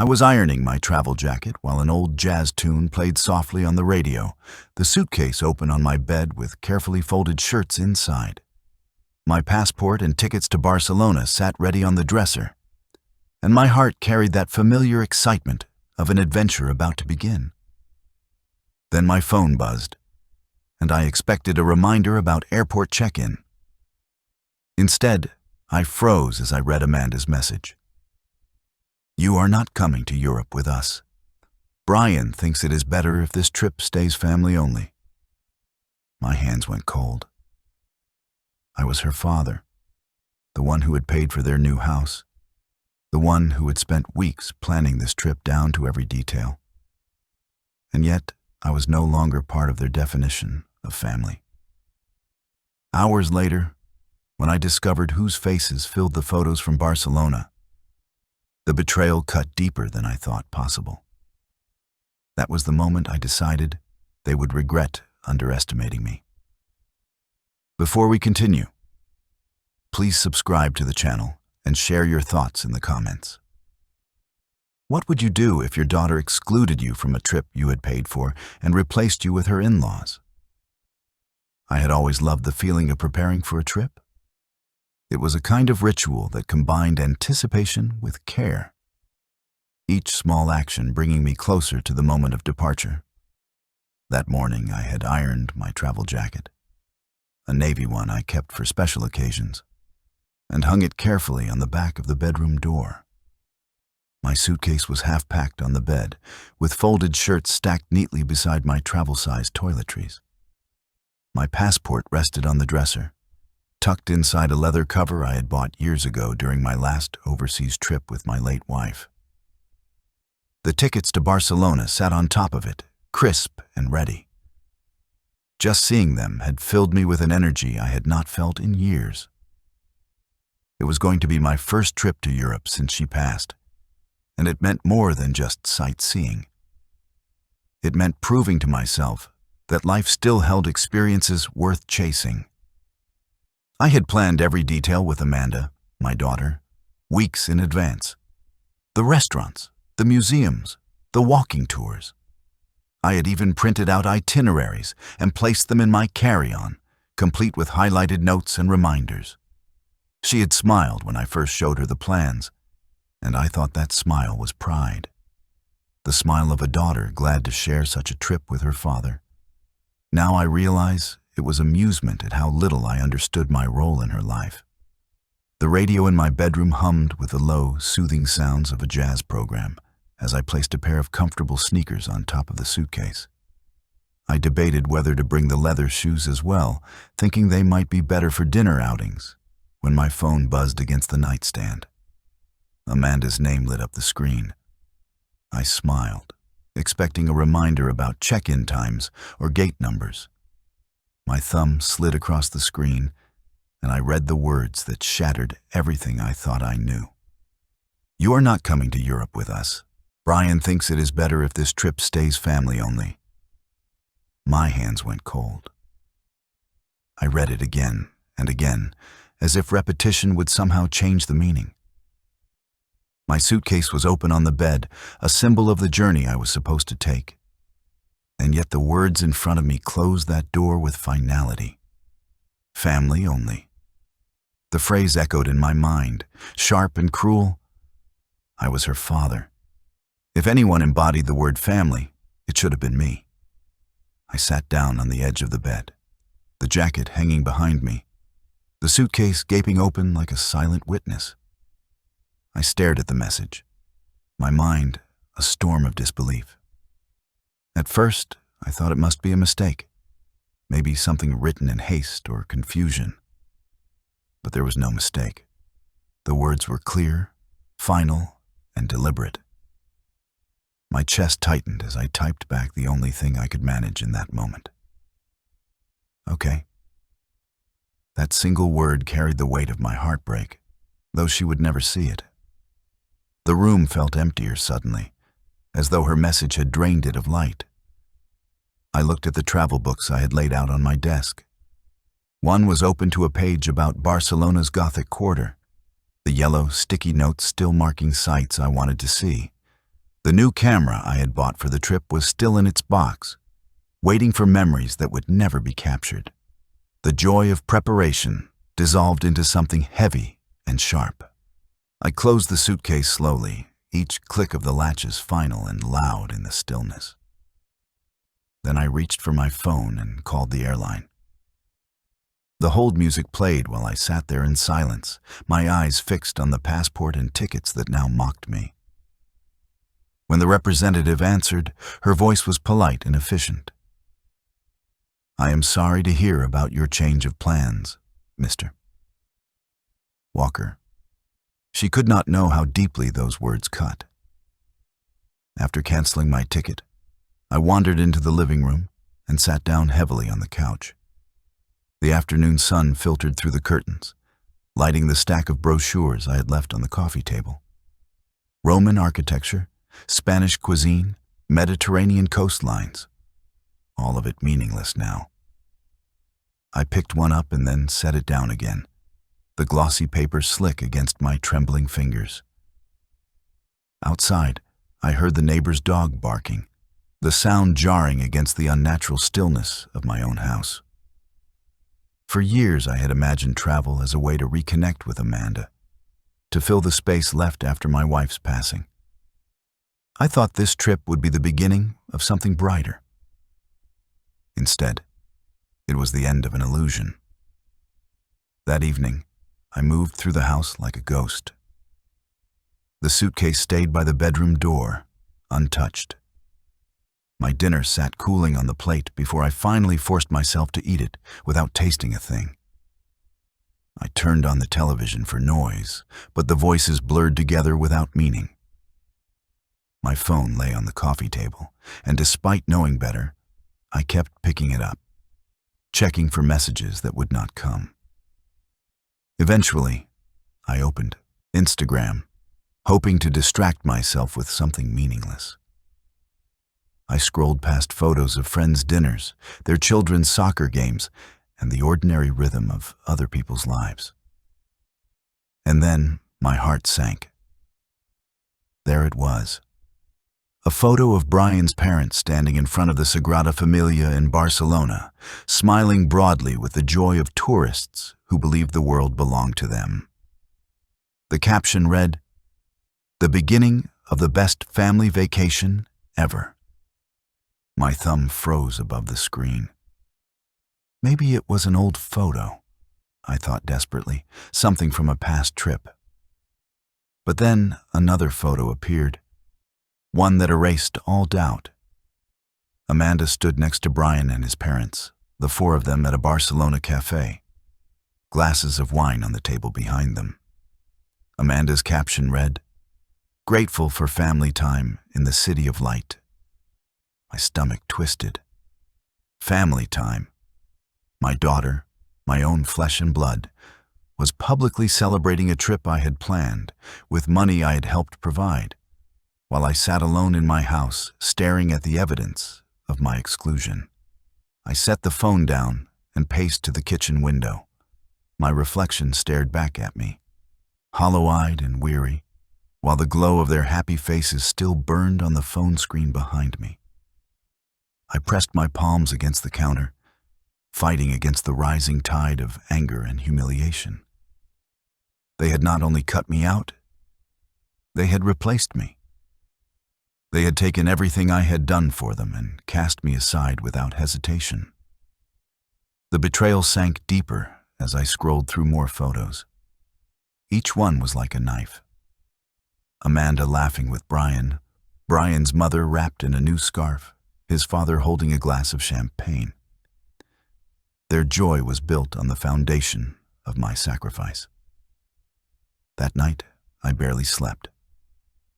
I was ironing my travel jacket while an old jazz tune played softly on the radio, the suitcase open on my bed with carefully folded shirts inside. My passport and tickets to Barcelona sat ready on the dresser, and my heart carried that familiar excitement of an adventure about to begin. Then my phone buzzed, and I expected a reminder about airport check-in. Instead, I froze as I read Amanda's message. "You are not coming to Europe with us. Brian thinks it is better if this trip stays family only." My hands went cold. I was her father, the one who had paid for their new house, the one who had spent weeks planning this trip down to every detail. And yet, I was no longer part of their definition of family. Hours later, when I discovered whose faces filled the photos from Barcelona, the betrayal cut deeper than I thought possible. That was the moment I decided they would regret underestimating me. Before we continue, please subscribe to the channel and share your thoughts in the comments. What would you do if your daughter excluded you from a trip you had paid for and replaced you with her in-laws? I had always loved the feeling of preparing for a trip. It was a kind of ritual that combined anticipation with care, each small action bringing me closer to the moment of departure. That morning, I had ironed my travel jacket, a navy one I kept for special occasions, and hung it carefully on the back of the bedroom door. My suitcase was half-packed on the bed, with folded shirts stacked neatly beside my travel-sized toiletries. My passport rested on the dresser, tucked inside a leather cover I had bought years ago during my last overseas trip with my late wife. The tickets to Barcelona sat on top of it, crisp and ready. Just seeing them had filled me with an energy I had not felt in years. It was going to be my first trip to Europe since she passed, and it meant more than just sightseeing. It meant proving to myself that life still held experiences worth chasing. I had planned every detail with Amanda, my daughter, weeks in advance. The restaurants, the museums, the walking tours. I had even printed out itineraries and placed them in my carry-on, complete with highlighted notes and reminders. She had smiled when I first showed her the plans, and I thought that smile was pride. The smile of a daughter glad to share such a trip with her father. Now I realize it was amusement at how little I understood my role in her life. The radio in my bedroom hummed with the low, soothing sounds of a jazz program as I placed a pair of comfortable sneakers on top of the suitcase. I debated whether to bring the leather shoes as well, thinking they might be better for dinner outings, when my phone buzzed against the nightstand. Amanda's name lit up the screen. I smiled, expecting a reminder about check-in times or gate numbers. My thumb slid across the screen, and I read the words that shattered everything I thought I knew. "You are not coming to Europe with us. Brian thinks it is better if this trip stays family only." My hands went cold. I read it again and again, as if repetition would somehow change the meaning. My suitcase was open on the bed, a symbol of the journey I was supposed to take. And yet the words in front of me closed that door with finality. Family only. The phrase echoed in my mind, sharp and cruel. I was her father. If anyone embodied the word family, it should have been me. I sat down on the edge of the bed, the jacket hanging behind me, the suitcase gaping open like a silent witness. I stared at the message, my mind a storm of disbelief. At first, I thought it must be a mistake, maybe something written in haste or confusion. But there was no mistake. The words were clear, final, and deliberate. My chest tightened as I typed back the only thing I could manage in that moment. Okay. That single word carried the weight of my heartbreak, though she would never see it. The room felt emptier suddenly, as though her message had drained it of light. I looked at the travel books I had laid out on my desk. One was open to a page about Barcelona's Gothic Quarter, the yellow, sticky notes still marking sites I wanted to see. The new camera I had bought for the trip was still in its box, waiting for memories that would never be captured. The joy of preparation dissolved into something heavy and sharp. I closed the suitcase slowly, each click of the latches final and loud in the stillness. Then I reached for my phone and called the airline. The hold music played while I sat there in silence, my eyes fixed on the passport and tickets that now mocked me. When the representative answered, her voice was polite and efficient. "I am sorry to hear about your change of plans, Mr. Walker." She could not know how deeply those words cut. After canceling my ticket, I wandered into the living room and sat down heavily on the couch. The afternoon sun filtered through the curtains, lighting the stack of brochures I had left on the coffee table. Roman architecture, Spanish cuisine, Mediterranean coastlines, all of it meaningless now. I picked one up and then set it down again, the glossy paper slick against my trembling fingers. Outside, I heard the neighbor's dog barking, the sound jarring against the unnatural stillness of my own house. For years I had imagined travel as a way to reconnect with Amanda, to fill the space left after my wife's passing. I thought this trip would be the beginning of something brighter. Instead, it was the end of an illusion. That evening, I moved through the house like a ghost. The suitcase stayed by the bedroom door, untouched. My dinner sat cooling on the plate before I finally forced myself to eat it without tasting a thing. I turned on the television for noise, but the voices blurred together without meaning. My phone lay on the coffee table, and despite knowing better, I kept picking it up, checking for messages that would not come. Eventually, I opened Instagram, hoping to distract myself with something meaningless. I scrolled past photos of friends' dinners, their children's soccer games, and the ordinary rhythm of other people's lives. And then my heart sank. There it was. A photo of Brian's parents standing in front of the Sagrada Familia in Barcelona, smiling broadly with the joy of tourists who believed the world belonged to them. The caption read, "The beginning of the best family vacation ever." My thumb froze above the screen. Maybe it was an old photo, I thought desperately, something from a past trip. But then another photo appeared, one that erased all doubt. Amanda stood next to Brian and his parents, the four of them at a Barcelona cafe, glasses of wine on the table behind them. Amanda's caption read, "Grateful for family time in the city of light." My stomach twisted. Family time. My daughter, my own flesh and blood, was publicly celebrating a trip I had planned with money I had helped provide, while I sat alone in my house staring at the evidence of my exclusion. I set the phone down and paced to the kitchen window. My reflection stared back at me, hollow-eyed and weary, while the glow of their happy faces still burned on the phone screen behind me. I pressed my palms against the counter, fighting against the rising tide of anger and humiliation. They had not only cut me out, they had replaced me. They had taken everything I had done for them and cast me aside without hesitation. The betrayal sank deeper as I scrolled through more photos. Each one was like a knife. Amanda laughing with Brian, Brian's mother wrapped in a new scarf, his father holding a glass of champagne. Their joy was built on the foundation of my sacrifice. That night, I barely slept.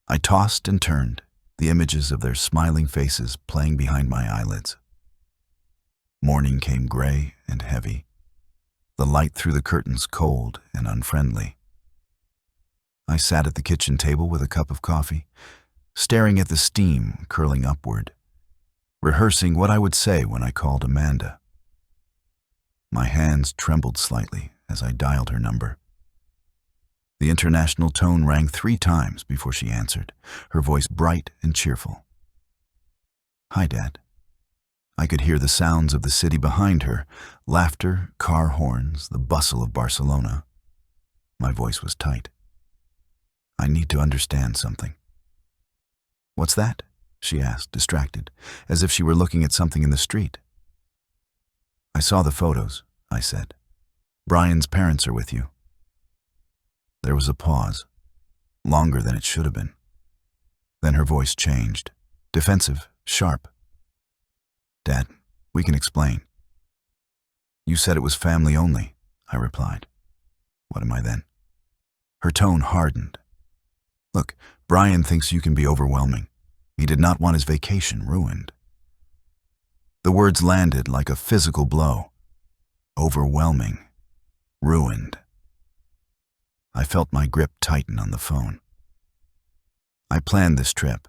I tossed and turned, the images of their smiling faces playing behind my eyelids. Morning came gray and heavy, the light through the curtains cold and unfriendly. I sat at the kitchen table with a cup of coffee, staring at the steam curling upward, rehearsing what I would say when I called Amanda. My hands trembled slightly as I dialed her number. The international tone rang 3 times before she answered, her voice bright and cheerful. "Hi, Dad." I could hear the sounds of the city behind her, laughter, car horns, the bustle of Barcelona. My voice was tight. "I need to understand something." "What's that?" she asked, distracted, as if she were looking at something in the street. "I saw the photos," I said. "Brian's parents are with you." There was a pause, longer than it should have been. Then her voice changed, defensive, sharp. "Dad, we can explain." "You said it was family only," I replied. "What am I then?" Her tone hardened. "Look, Brian thinks you can be overwhelming. He did not want his vacation ruined." The words landed like a physical blow. Overwhelming. Ruined. I felt my grip tighten on the phone. "I planned this trip.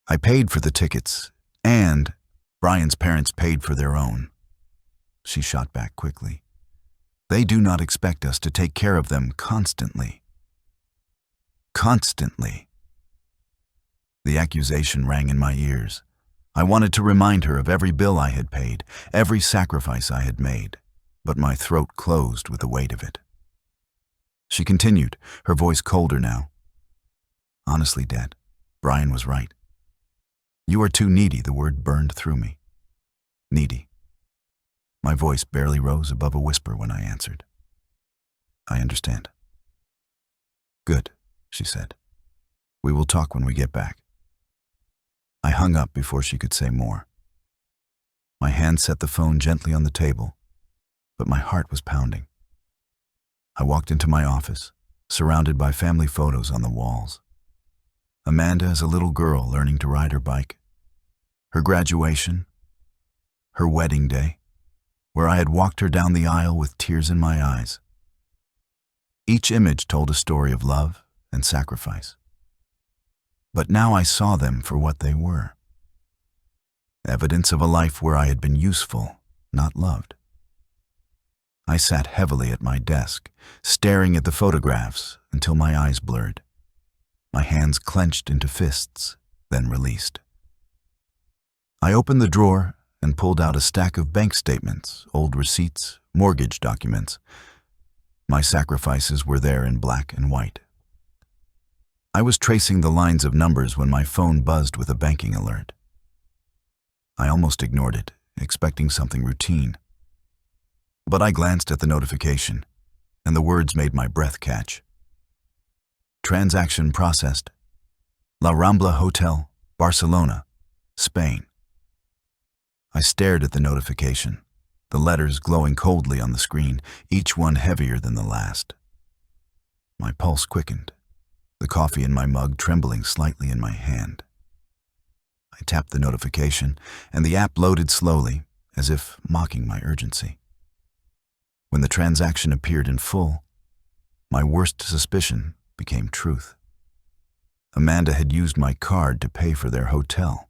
I paid for the tickets, and Brian's parents paid for their own." She shot back quickly. "They do not expect us to take care of them constantly." Constantly. The accusation rang in my ears. I wanted to remind her of every bill I had paid, every sacrifice I had made, but my throat closed with the weight of it. She continued, her voice colder now. "Honestly, Dad, Brian was right. You are too needy." The word burned through me. Needy. My voice barely rose above a whisper when I answered. "I understand." "Good," she said. "We will talk when we get back." I hung up before she could say more. My hand set the phone gently on the table, but my heart was pounding. I walked into my office, surrounded by family photos on the walls. Amanda as a little girl learning to ride her bike. Her graduation. Her wedding day, where I had walked her down the aisle with tears in my eyes. Each image told a story of love and sacrifice. But now I saw them for what they were. Evidence of a life where I had been useful, not loved. I sat heavily at my desk, staring at the photographs until my eyes blurred. My hands clenched into fists, then released. I opened the drawer and pulled out a stack of bank statements, old receipts, mortgage documents. My sacrifices were there in black and white. I was tracing the lines of numbers when my phone buzzed with a banking alert. I almost ignored it, expecting something routine. But I glanced at the notification, and the words made my breath catch. Transaction processed. La Rambla Hotel, Barcelona, Spain. I stared at the notification, the letters glowing coldly on the screen, each one heavier than the last. My pulse quickened, the coffee in my mug trembling slightly in my hand. I tapped the notification, and the app loaded slowly, as if mocking my urgency. When the transaction appeared in full, my worst suspicion became truth. Amanda had used my card to pay for their hotel.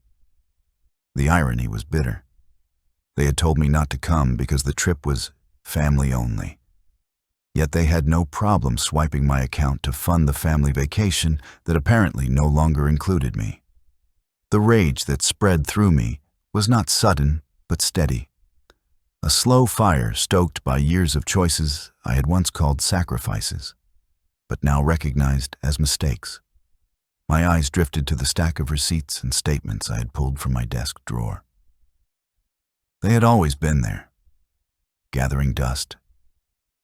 The irony was bitter. They had told me not to come because the trip was family only. Yet they had no problem swiping my account to fund the family vacation that apparently no longer included me. The rage that spread through me was not sudden, but steady. A slow fire stoked by years of choices I had once called sacrifices, but now recognized as mistakes. My eyes drifted to the stack of receipts and statements I had pulled from my desk drawer. They had always been there, gathering dust,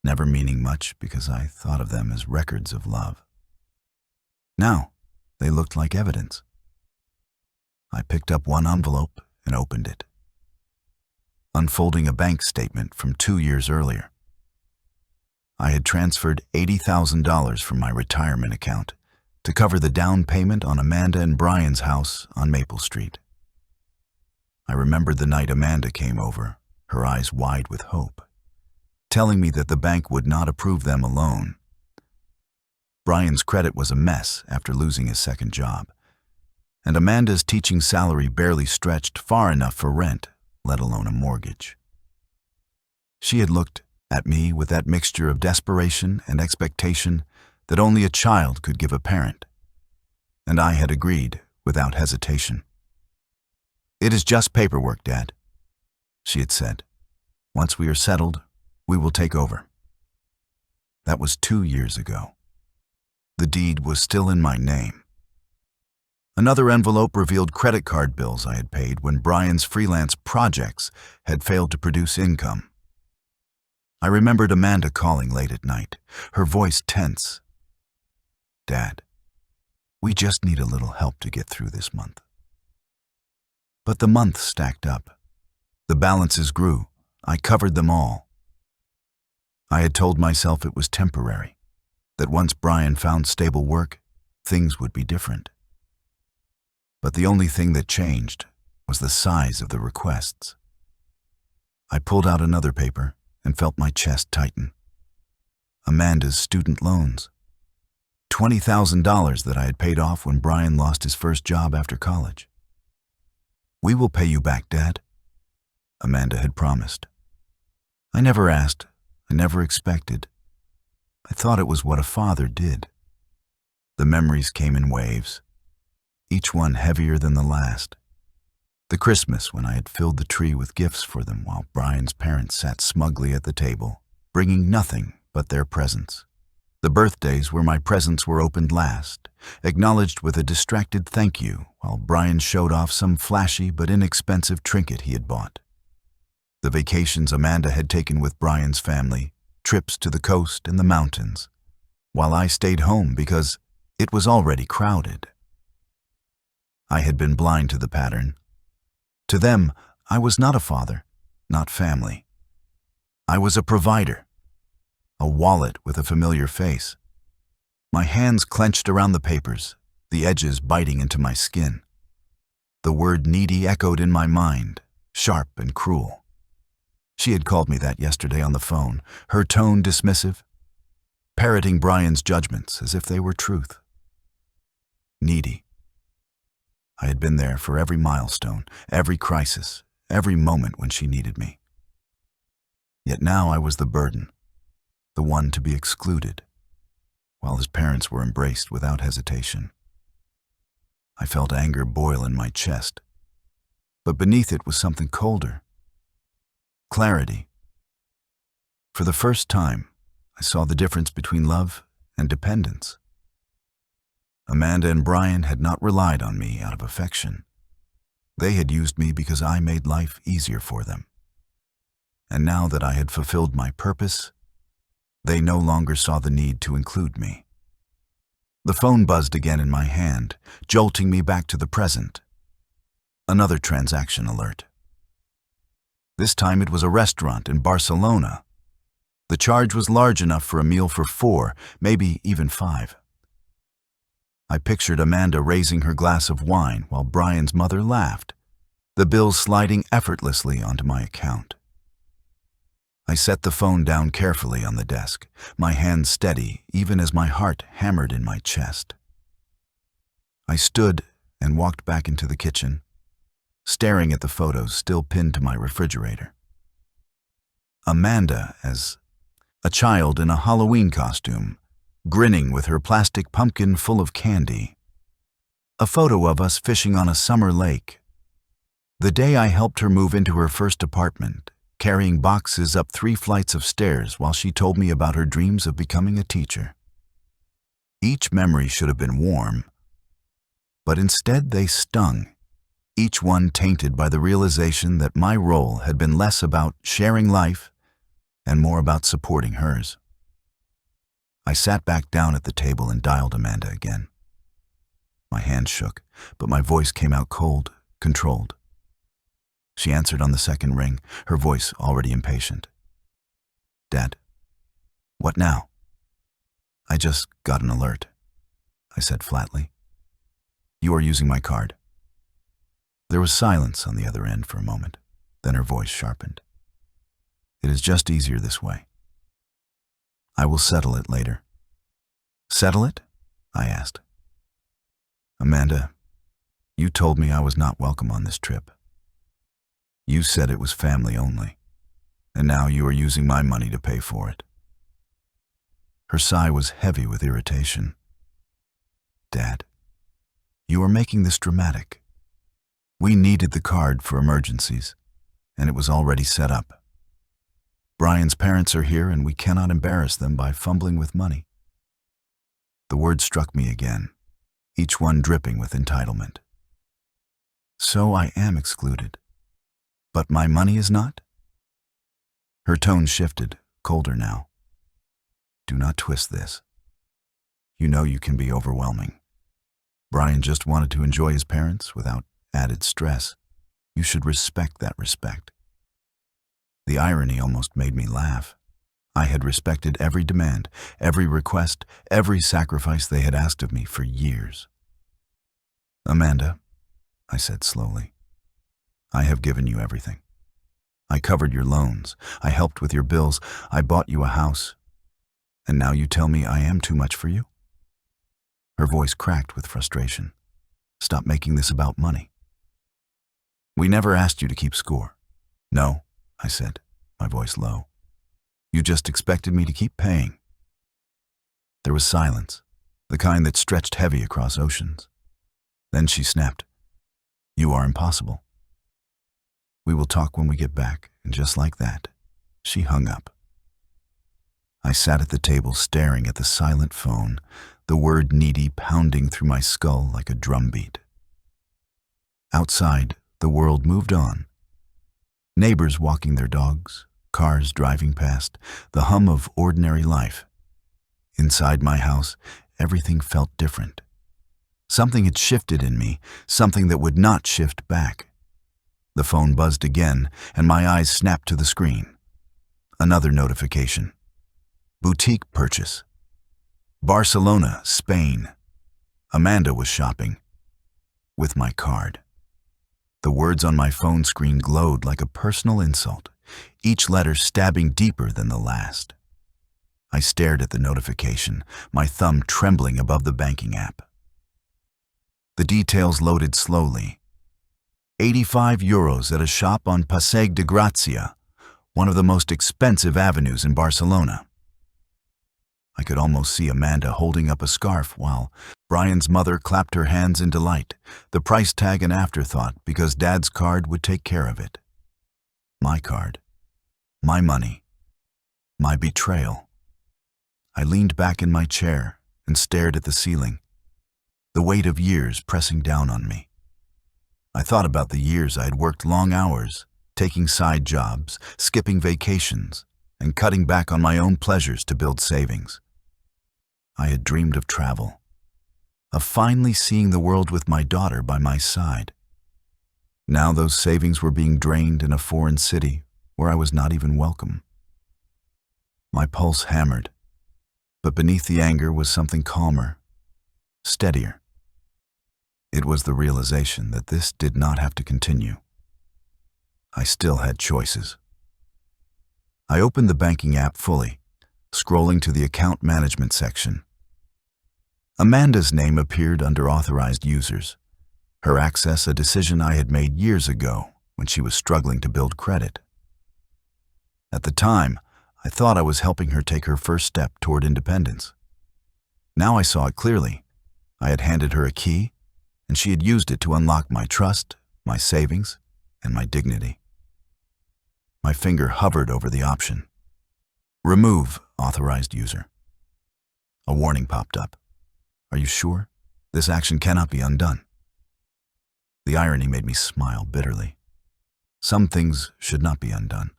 never meaning much because I thought of them as records of love. Now, they looked like evidence. I picked up one envelope and opened it, unfolding a bank statement from 2 years earlier. I had transferred $80,000 from my retirement account to cover the down payment on Amanda and Brian's house on Maple Street. I remembered the night Amanda came over, her eyes wide with hope, telling me that the bank would not approve them alone. Brian's credit was a mess after losing his second job, and Amanda's teaching salary barely stretched far enough for rent, let alone a mortgage. She had looked at me with that mixture of desperation and expectation that only a child could give a parent. And I had agreed without hesitation. "It is just paperwork, Dad," she had said. "Once we are settled, we will take over." That was 2 years ago. The deed was still in my name. Another envelope revealed credit card bills I had paid when Brian's freelance projects had failed to produce income. I remembered Amanda calling late at night, her voice tense. "Dad, we just need a little help to get through this month." But the months stacked up. The balances grew. I covered them all. I had told myself it was temporary, that once Brian found stable work, things would be different. But the only thing that changed was the size of the requests. I pulled out another paper and felt my chest tighten. Amanda's student loans. $20,000 that I had paid off when Brian lost his first job after college. "We will pay you back, Dad," Amanda had promised. I never asked. I never expected. I thought it was what a father did. The memories came in waves, each one heavier than the last. The Christmas when I had filled the tree with gifts for them while Brian's parents sat smugly at the table, bringing nothing but their presents. The birthdays where my presents were opened last, acknowledged with a distracted thank you while Brian showed off some flashy but inexpensive trinket he had bought. The vacations Amanda had taken with Brian's family, trips to the coast and the mountains, while I stayed home because it was already crowded. I had been blind to the pattern. To them, I was not a father, not family. I was a provider, a wallet with a familiar face. My hands clenched around the papers, the edges biting into my skin. The word needy echoed in my mind, sharp and cruel. She had called me that yesterday on the phone, her tone dismissive, parroting Brian's judgments as if they were truth. Needy. I had been there for every milestone, every crisis, every moment when she needed me. Yet now I was the burden, the one to be excluded, while his parents were embraced without hesitation. I felt anger boil in my chest, but beneath it was something colder. Clarity. For the first time, I saw the difference between love and dependence. Amanda and Brian had not relied on me out of affection. They had used me because I made life easier for them. And now that I had fulfilled my purpose, they no longer saw the need to include me. The phone buzzed again in my hand, jolting me back to the present. Another transaction alert. This time it was a restaurant in Barcelona. The charge was large enough for a meal for 4, maybe even 5. I pictured Amanda raising her glass of wine while Brian's mother laughed, the bill sliding effortlessly onto my account. I set the phone down carefully on the desk, my hands steady even as my heart hammered in my chest. I stood and walked back into the kitchen, staring at the photos still pinned to my refrigerator. Amanda as a child in a Halloween costume, grinning with her plastic pumpkin full of candy. A photo of us fishing on a summer lake. The day I helped her move into her first apartment, carrying boxes up 3 flights of stairs while she told me about her dreams of becoming a teacher. Each memory should have been warm, but instead they stung, each one tainted by the realization that my role had been less about sharing life and more about supporting hers. I sat back down at the table and dialed Amanda again. My hand shook, but my voice came out cold, controlled. She answered on the second ring, her voice already impatient. "Dad, what now?" "I just got an alert," I said flatly. "You are using my card." There was silence on the other end for a moment, then her voice sharpened. "It is just easier this way. I will settle it later." "Settle it?" I asked. "Amanda, you told me I was not welcome on this trip. You said it was family only. and now you are using my money to pay for it." Her sigh was heavy with irritation. "Dad, you are making this dramatic. We needed the card for emergencies, and it was already set up. Brian's parents are here, and we cannot embarrass them by fumbling with money." The words struck me again, each one dripping with entitlement. "So I am excluded, but my money is not?" Her tone shifted, colder now. "Do not twist this. You know you can be overwhelming. Brian just wanted to enjoy his parents without added stress. You should respect that respect." The irony almost made me laugh. I had respected every demand, every request, every sacrifice they had asked of me for years. "Amanda," I said slowly, "I have given you everything. I covered your loans, I helped with your bills, I bought you a house. And now you tell me I am too much for you?" Her voice cracked with frustration. "Stop making this about money. We never asked you to keep score." "No," I said, my voice low. "You just expected me to keep paying." There was silence, the kind that stretched heavy across oceans. Then she snapped, "You are impossible. We will talk when we get back," and just like that, she hung up. I sat at the table staring at the silent phone, the word needy pounding through my skull like a drumbeat. Outside, the world moved on. Neighbors walking their dogs, cars driving past, the hum of ordinary life. Inside my house, everything felt different. Something had shifted in me, something that would not shift back. The phone buzzed again, and my eyes snapped to the screen. Another notification. Boutique purchase. Barcelona, Spain. Amanda was shopping. With my card. The words on my phone screen glowed like a personal insult, each letter stabbing deeper than the last. I stared at the notification, my thumb trembling above the banking app. The details loaded slowly. €85 at a shop on Passeig de Gracia, one of the most expensive avenues in Barcelona. I could almost see Amanda holding up a scarf while Brian's mother clapped her hands in delight, the price tag an afterthought because Dad's card would take care of it. My card. My money. My betrayal. I leaned back in my chair and stared at the ceiling, the weight of years pressing down on me. I thought about the years I had worked long hours, taking side jobs, skipping vacations, and cutting back on my own pleasures to build savings. I had dreamed of travel, of finally seeing the world with my daughter by my side. Now those savings were being drained in a foreign city where I was not even welcome. My pulse hammered, but beneath the anger was something calmer, steadier. It was the realization that this did not have to continue. I still had choices. I opened the banking app fully, scrolling to the account management section. Amanda's name appeared under authorized users, her access a decision I had made years ago when she was struggling to build credit. At the time, I thought I was helping her take her first step toward independence. Now I saw it clearly. I had handed her a key, and she had used it to unlock my trust, my savings, and my dignity. My finger hovered over the option. Remove authorized user. A warning popped up. Are you sure? This action cannot be undone. The irony made me smile bitterly. Some things should not be undone.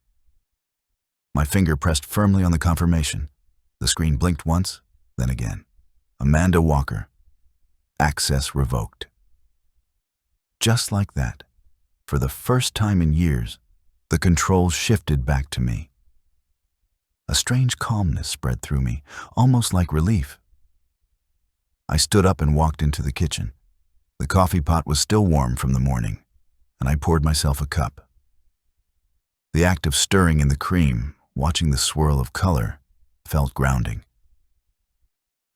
My finger pressed firmly on the confirmation. The screen blinked once, then again. Amanda Walker. Access revoked. Just like that, for the first time in years, the control shifted back to me. A strange calmness spread through me, almost like relief. I stood up and walked into the kitchen. The coffee pot was still warm from the morning, and I poured myself a cup. The act of stirring in the cream, watching the swirl of color, felt grounding.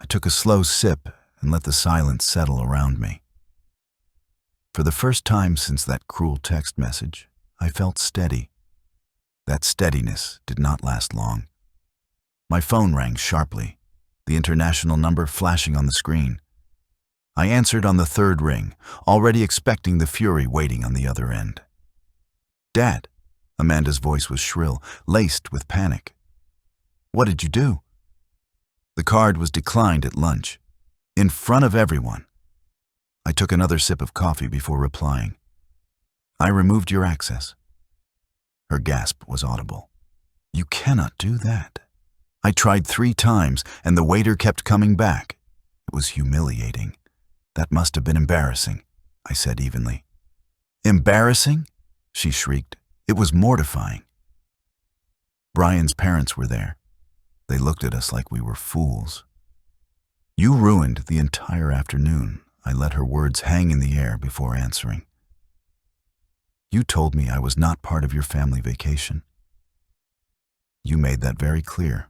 I took a slow sip and let the silence settle around me. For the first time since that cruel text message, I felt steady. That steadiness did not last long. My phone rang sharply, the international number flashing on the screen. I answered on the third ring, already expecting the fury waiting on the other end. "Dad," Amanda's voice was shrill, laced with panic. "What did you do?" The card was declined at lunch, in front of everyone. I took another sip of coffee before replying. "I removed your access." Her gasp was audible. "You cannot do that." I tried 3 times, and the waiter kept coming back. It was humiliating. "That must have been embarrassing," I said evenly. "Embarrassing?" she shrieked. "It was mortifying." Brian's parents were there. They looked at us like we were fools. "You ruined the entire afternoon." I let her words hang in the air before answering. "You told me I was not part of your family vacation. You made that very clear.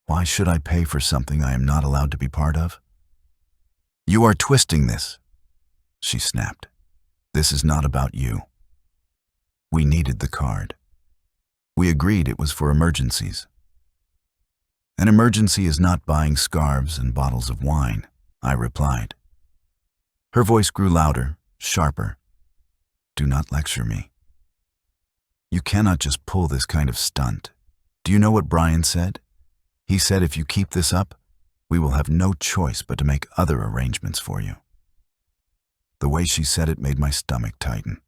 Why should I pay for something I am not allowed to be part of?" "You are twisting this," she snapped. "This is not about you. We needed the card. We agreed it was for emergencies." "An emergency is not buying scarves and bottles of wine," I replied. Her voice grew louder, sharper. "Do not lecture me. You cannot just pull this kind of stunt. Do you know what Brian said? He said if you keep this up, we will have no choice but to make other arrangements for you." The way she said it made my stomach tighten.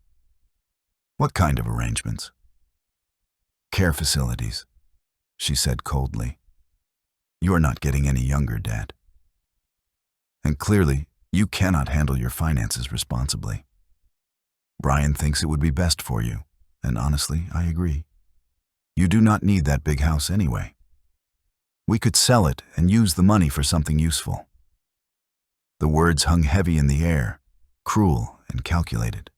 "What kind of arrangements?" "Care facilities," she said coldly. "You are not getting any younger, Dad. And clearly, you cannot handle your finances responsibly. Brian thinks it would be best for you, and honestly, I agree. You do not need that big house anyway. We could sell it and use the money for something useful." The words hung heavy in the air, cruel and calculated.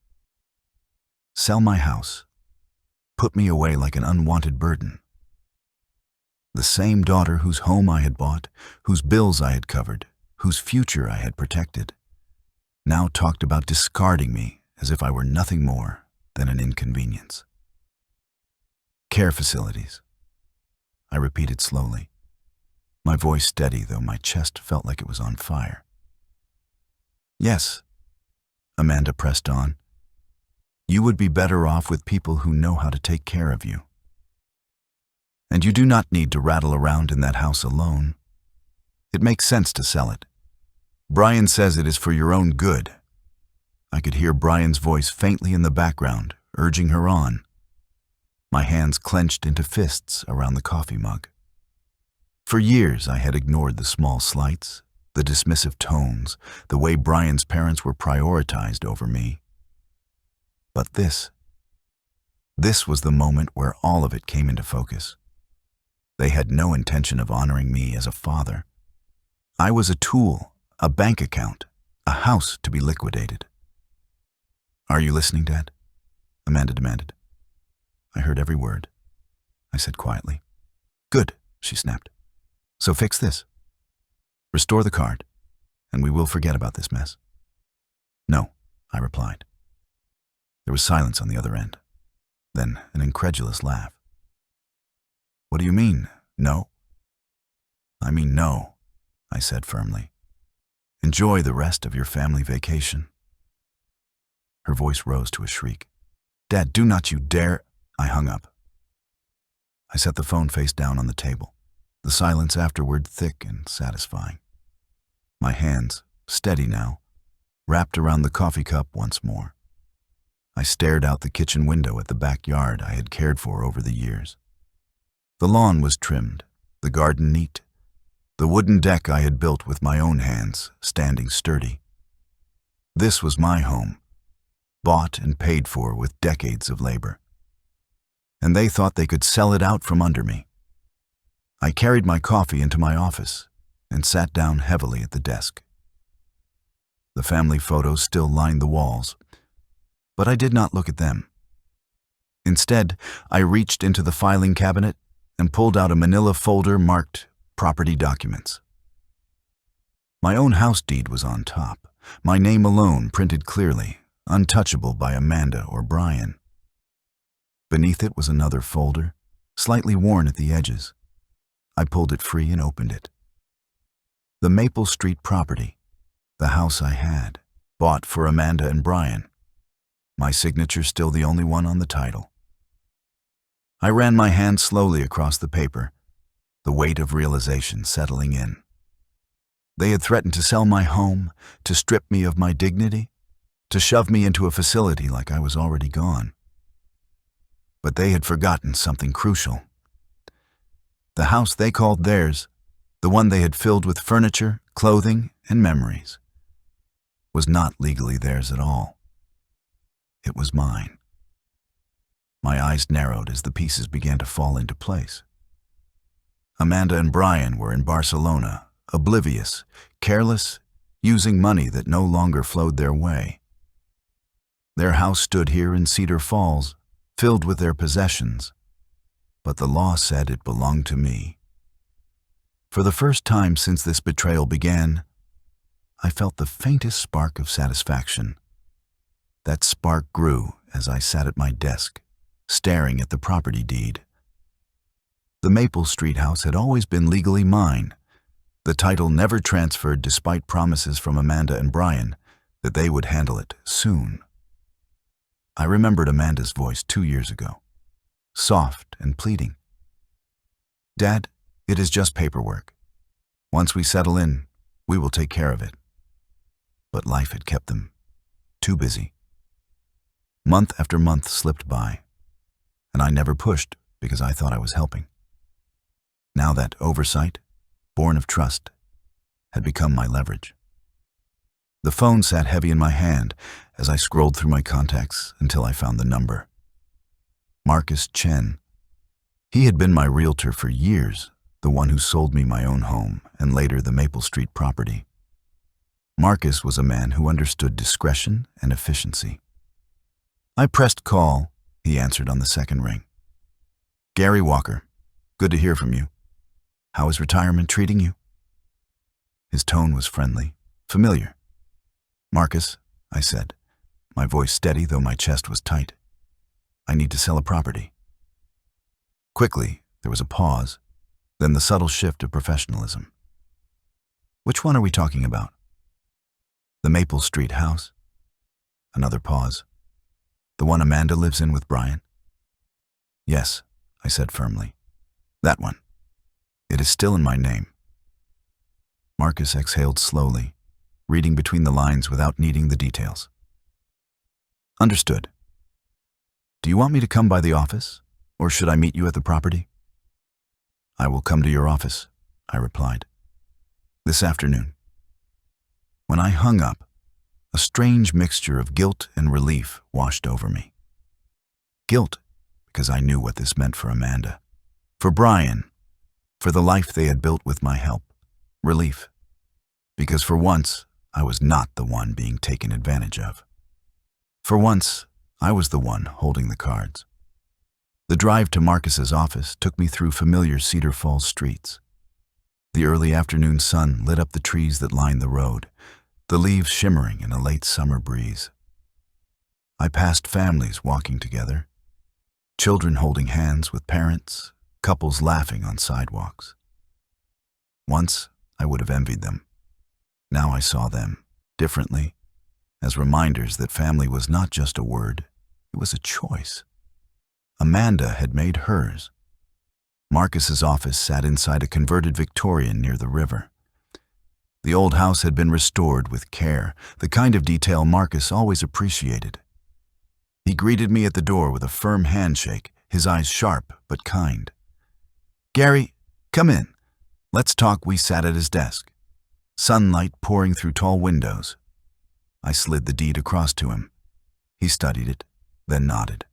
Sell my house. Put me away like an unwanted burden. The same daughter whose home I had bought, whose bills I had covered, whose future I had protected, now talked about discarding me as if I were nothing more than an inconvenience. "Care facilities," I repeated slowly, my voice steady though my chest felt like it was on fire. "Yes," Amanda pressed on. "You would be better off with people who know how to take care of you. And you do not need to rattle around in that house alone. It makes sense to sell it. Brian says it is for your own good." I could hear Brian's voice faintly in the background, urging her on. My hands clenched into fists around the coffee mug. For years I had ignored the small slights, the dismissive tones, the way Brian's parents were prioritized over me. But this was the moment where all of it came into focus. They had no intention of honoring me as a father. I was a tool, a bank account, a house to be liquidated. "Are you listening, Dad?" Amanda demanded. I heard every word. I said quietly. "Good," she snapped. "So fix this. Restore the card, and we will forget about this mess." "No," I replied. There was silence on the other end, then an incredulous laugh. "What do you mean, no?" "I mean no," I said firmly. "Enjoy the rest of your family vacation." Her voice rose to a shriek. "Dad, do not you dare—" I hung up. I set the phone face down on the table, the silence afterward thick and satisfying. My hands, steady now, wrapped around the coffee cup once more. I stared out the kitchen window at the backyard I had cared for over the years. The lawn was trimmed, the garden neat, the wooden deck I had built with my own hands standing sturdy. This was my home, bought and paid for with decades of labor. And they thought they could sell it out from under me. I carried my coffee into my office and sat down heavily at the desk. The family photos still lined the walls, but I did not look at them. Instead, I reached into the filing cabinet and pulled out a manila folder marked Property Documents. My own house deed was on top, my name alone printed clearly, untouchable by Amanda or Brian. Beneath it was another folder, slightly worn at the edges. I pulled it free and opened it. The Maple Street property, the house I had, bought for Amanda and Brian. My signature still the only one on the title. I ran my hand slowly across the paper, the weight of realization settling in. They had threatened to sell my home, to strip me of my dignity, to shove me into a facility like I was already gone. But they had forgotten something crucial. The house they called theirs, the one they had filled with furniture, clothing, and memories, was not legally theirs at all. It was mine. My eyes narrowed as the pieces began to fall into place. Amanda and Brian were in Barcelona, oblivious, careless, using money that no longer flowed their way. Their house stood here in Cedar Falls, filled with their possessions, but the law said it belonged to me. For the first time since this betrayal began, I felt the faintest spark of satisfaction. That spark grew as I sat at my desk, staring at the property deed. The Maple Street house had always been legally mine. The title never transferred despite promises from Amanda and Brian that they would handle it soon. I remembered Amanda's voice 2 years ago, soft and pleading. "Dad, it is just paperwork. Once we settle in, we will take care of it." But life had kept them too busy. Month after month slipped by, and I never pushed because I thought I was helping. Now that oversight, born of trust, had become my leverage. The phone sat heavy in my hand as I scrolled through my contacts until I found the number. Marcus Chen. He had been my realtor for years, the one who sold me my own home and later the Maple Street property. Marcus was a man who understood discretion and efficiency. I pressed call. He answered on the second ring. "Gary Walker, good to hear from you. How is retirement treating you?" His tone was friendly, familiar. "Marcus," I said, my voice steady though my chest was tight. "I need to sell a property." Quickly, there was a pause, then the subtle shift of professionalism. "Which one are we talking about?" "The Maple Street house." Another pause. "The one Amanda lives in with Brian?" "Yes," I said firmly. "That one. It is still in my name." Marcus exhaled slowly, reading between the lines without needing the details. "Understood. Do you want me to come by the office, or should I meet you at the property?" "I will come to your office," I replied. "This afternoon." When I hung up, a strange mixture of guilt and relief washed over me. Guilt, because I knew what this meant for Amanda, for Brian, for the life they had built with my help. Relief, because for once, I was not the one being taken advantage of. For once, I was the one holding the cards. The drive to Marcus's office took me through familiar Cedar Falls streets. The early afternoon sun lit up the trees that lined the road, the leaves shimmering in a late summer breeze. I passed families walking together, children holding hands with parents, couples laughing on sidewalks. Once, I would have envied them. Now I saw them, differently, as reminders that family was not just a word, it was a choice. Amanda had made hers. Marcus's office sat inside a converted Victorian near the river. The old house had been restored with care, the kind of detail Marcus always appreciated. He greeted me at the door with a firm handshake, his eyes sharp but kind. "Gary, come in. Let's talk." We sat at his desk, sunlight pouring through tall windows. I slid the deed across to him. He studied it, then nodded.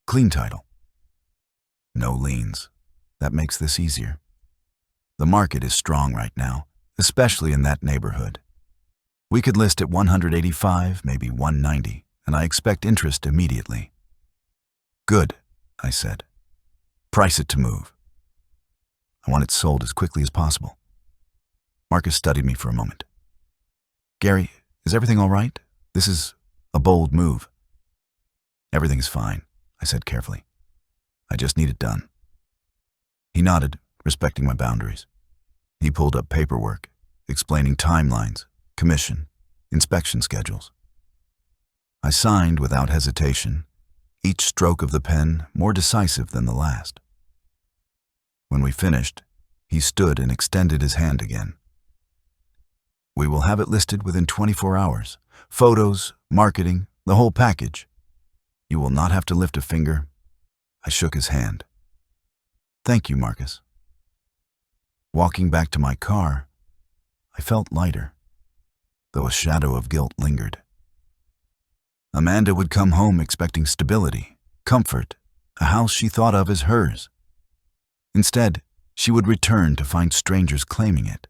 "Clean title." "No liens. That makes this easier. The market is strong right now, especially in that neighborhood. We could list at 185, maybe 190, and I expect interest immediately." "Good," I said. "Price it to move. I want it sold as quickly as possible." Marcus studied me for a moment. "Gary, is everything all right? This is a bold move." "Everything's fine," I I said carefully. I just need it done. He nodded, respecting my boundaries. He pulled up paperwork, explaining timelines, commission, inspection schedules. I signed without hesitation, each stroke of the pen more decisive than the last. When we finished, he stood and extended his hand again. We will have it listed within 24 hours. Photos, marketing, the whole package. You will not have to lift a finger. I shook his hand. Thank you, Marcus. Walking back to my car, I felt lighter, though a shadow of guilt lingered. Amanda would come home expecting stability, comfort, a house she thought of as hers. Instead, she would return to find strangers claiming it.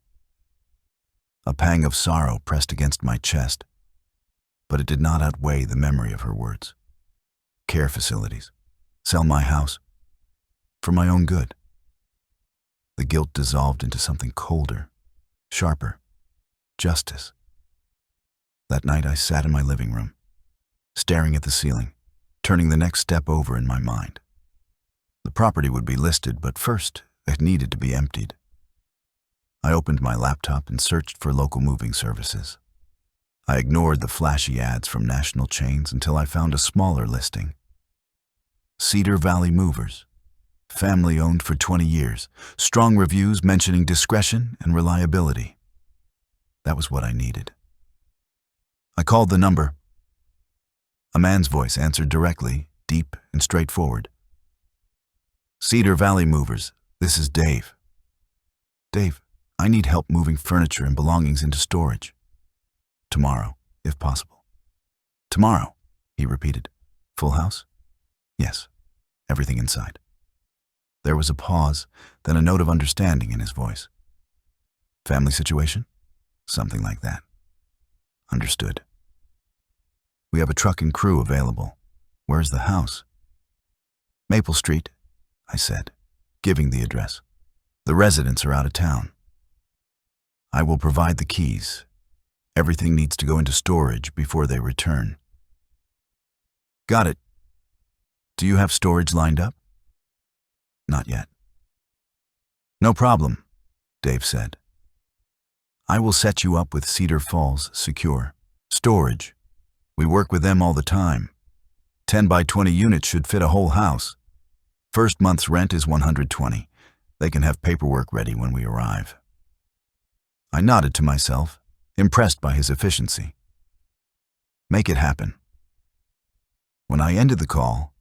A pang of sorrow pressed against my chest, but it did not outweigh the memory of her words. Care facilities. Sell my house. For my own good. The guilt dissolved into something colder, sharper. Justice. That night I sat in my living room, staring at the ceiling, turning the next step over in my mind. The property would be listed, but first it needed to be emptied. I opened my laptop and searched for local moving services. I ignored the flashy ads from national chains until I found a smaller listing. Cedar Valley Movers. Family-owned for 20 years. Strong reviews mentioning discretion and reliability. That was what I needed. I called the number. A man's voice answered directly, deep and straightforward. Cedar Valley Movers, this is Dave. Dave, I need help moving furniture and belongings into storage. Tomorrow, if possible. Tomorrow, he repeated. Full house? Yes, everything inside. There was a pause, then a note of understanding in his voice. Family situation? Something like that. Understood. We have a truck and crew available. Where's the house? Maple Street, I said, giving the address. The residents are out of town. I will provide the keys. Everything needs to go into storage before they return. Got it. Do you have storage lined up? Not yet. No problem, Dave said. I will set you up with Cedar Falls Secure Storage. We work with them all the time. 10 by 20 units should fit a whole house. First month's rent is $120. They can have paperwork ready when we arrive. I nodded to myself, impressed by his efficiency. Make it happen. When I ended the call,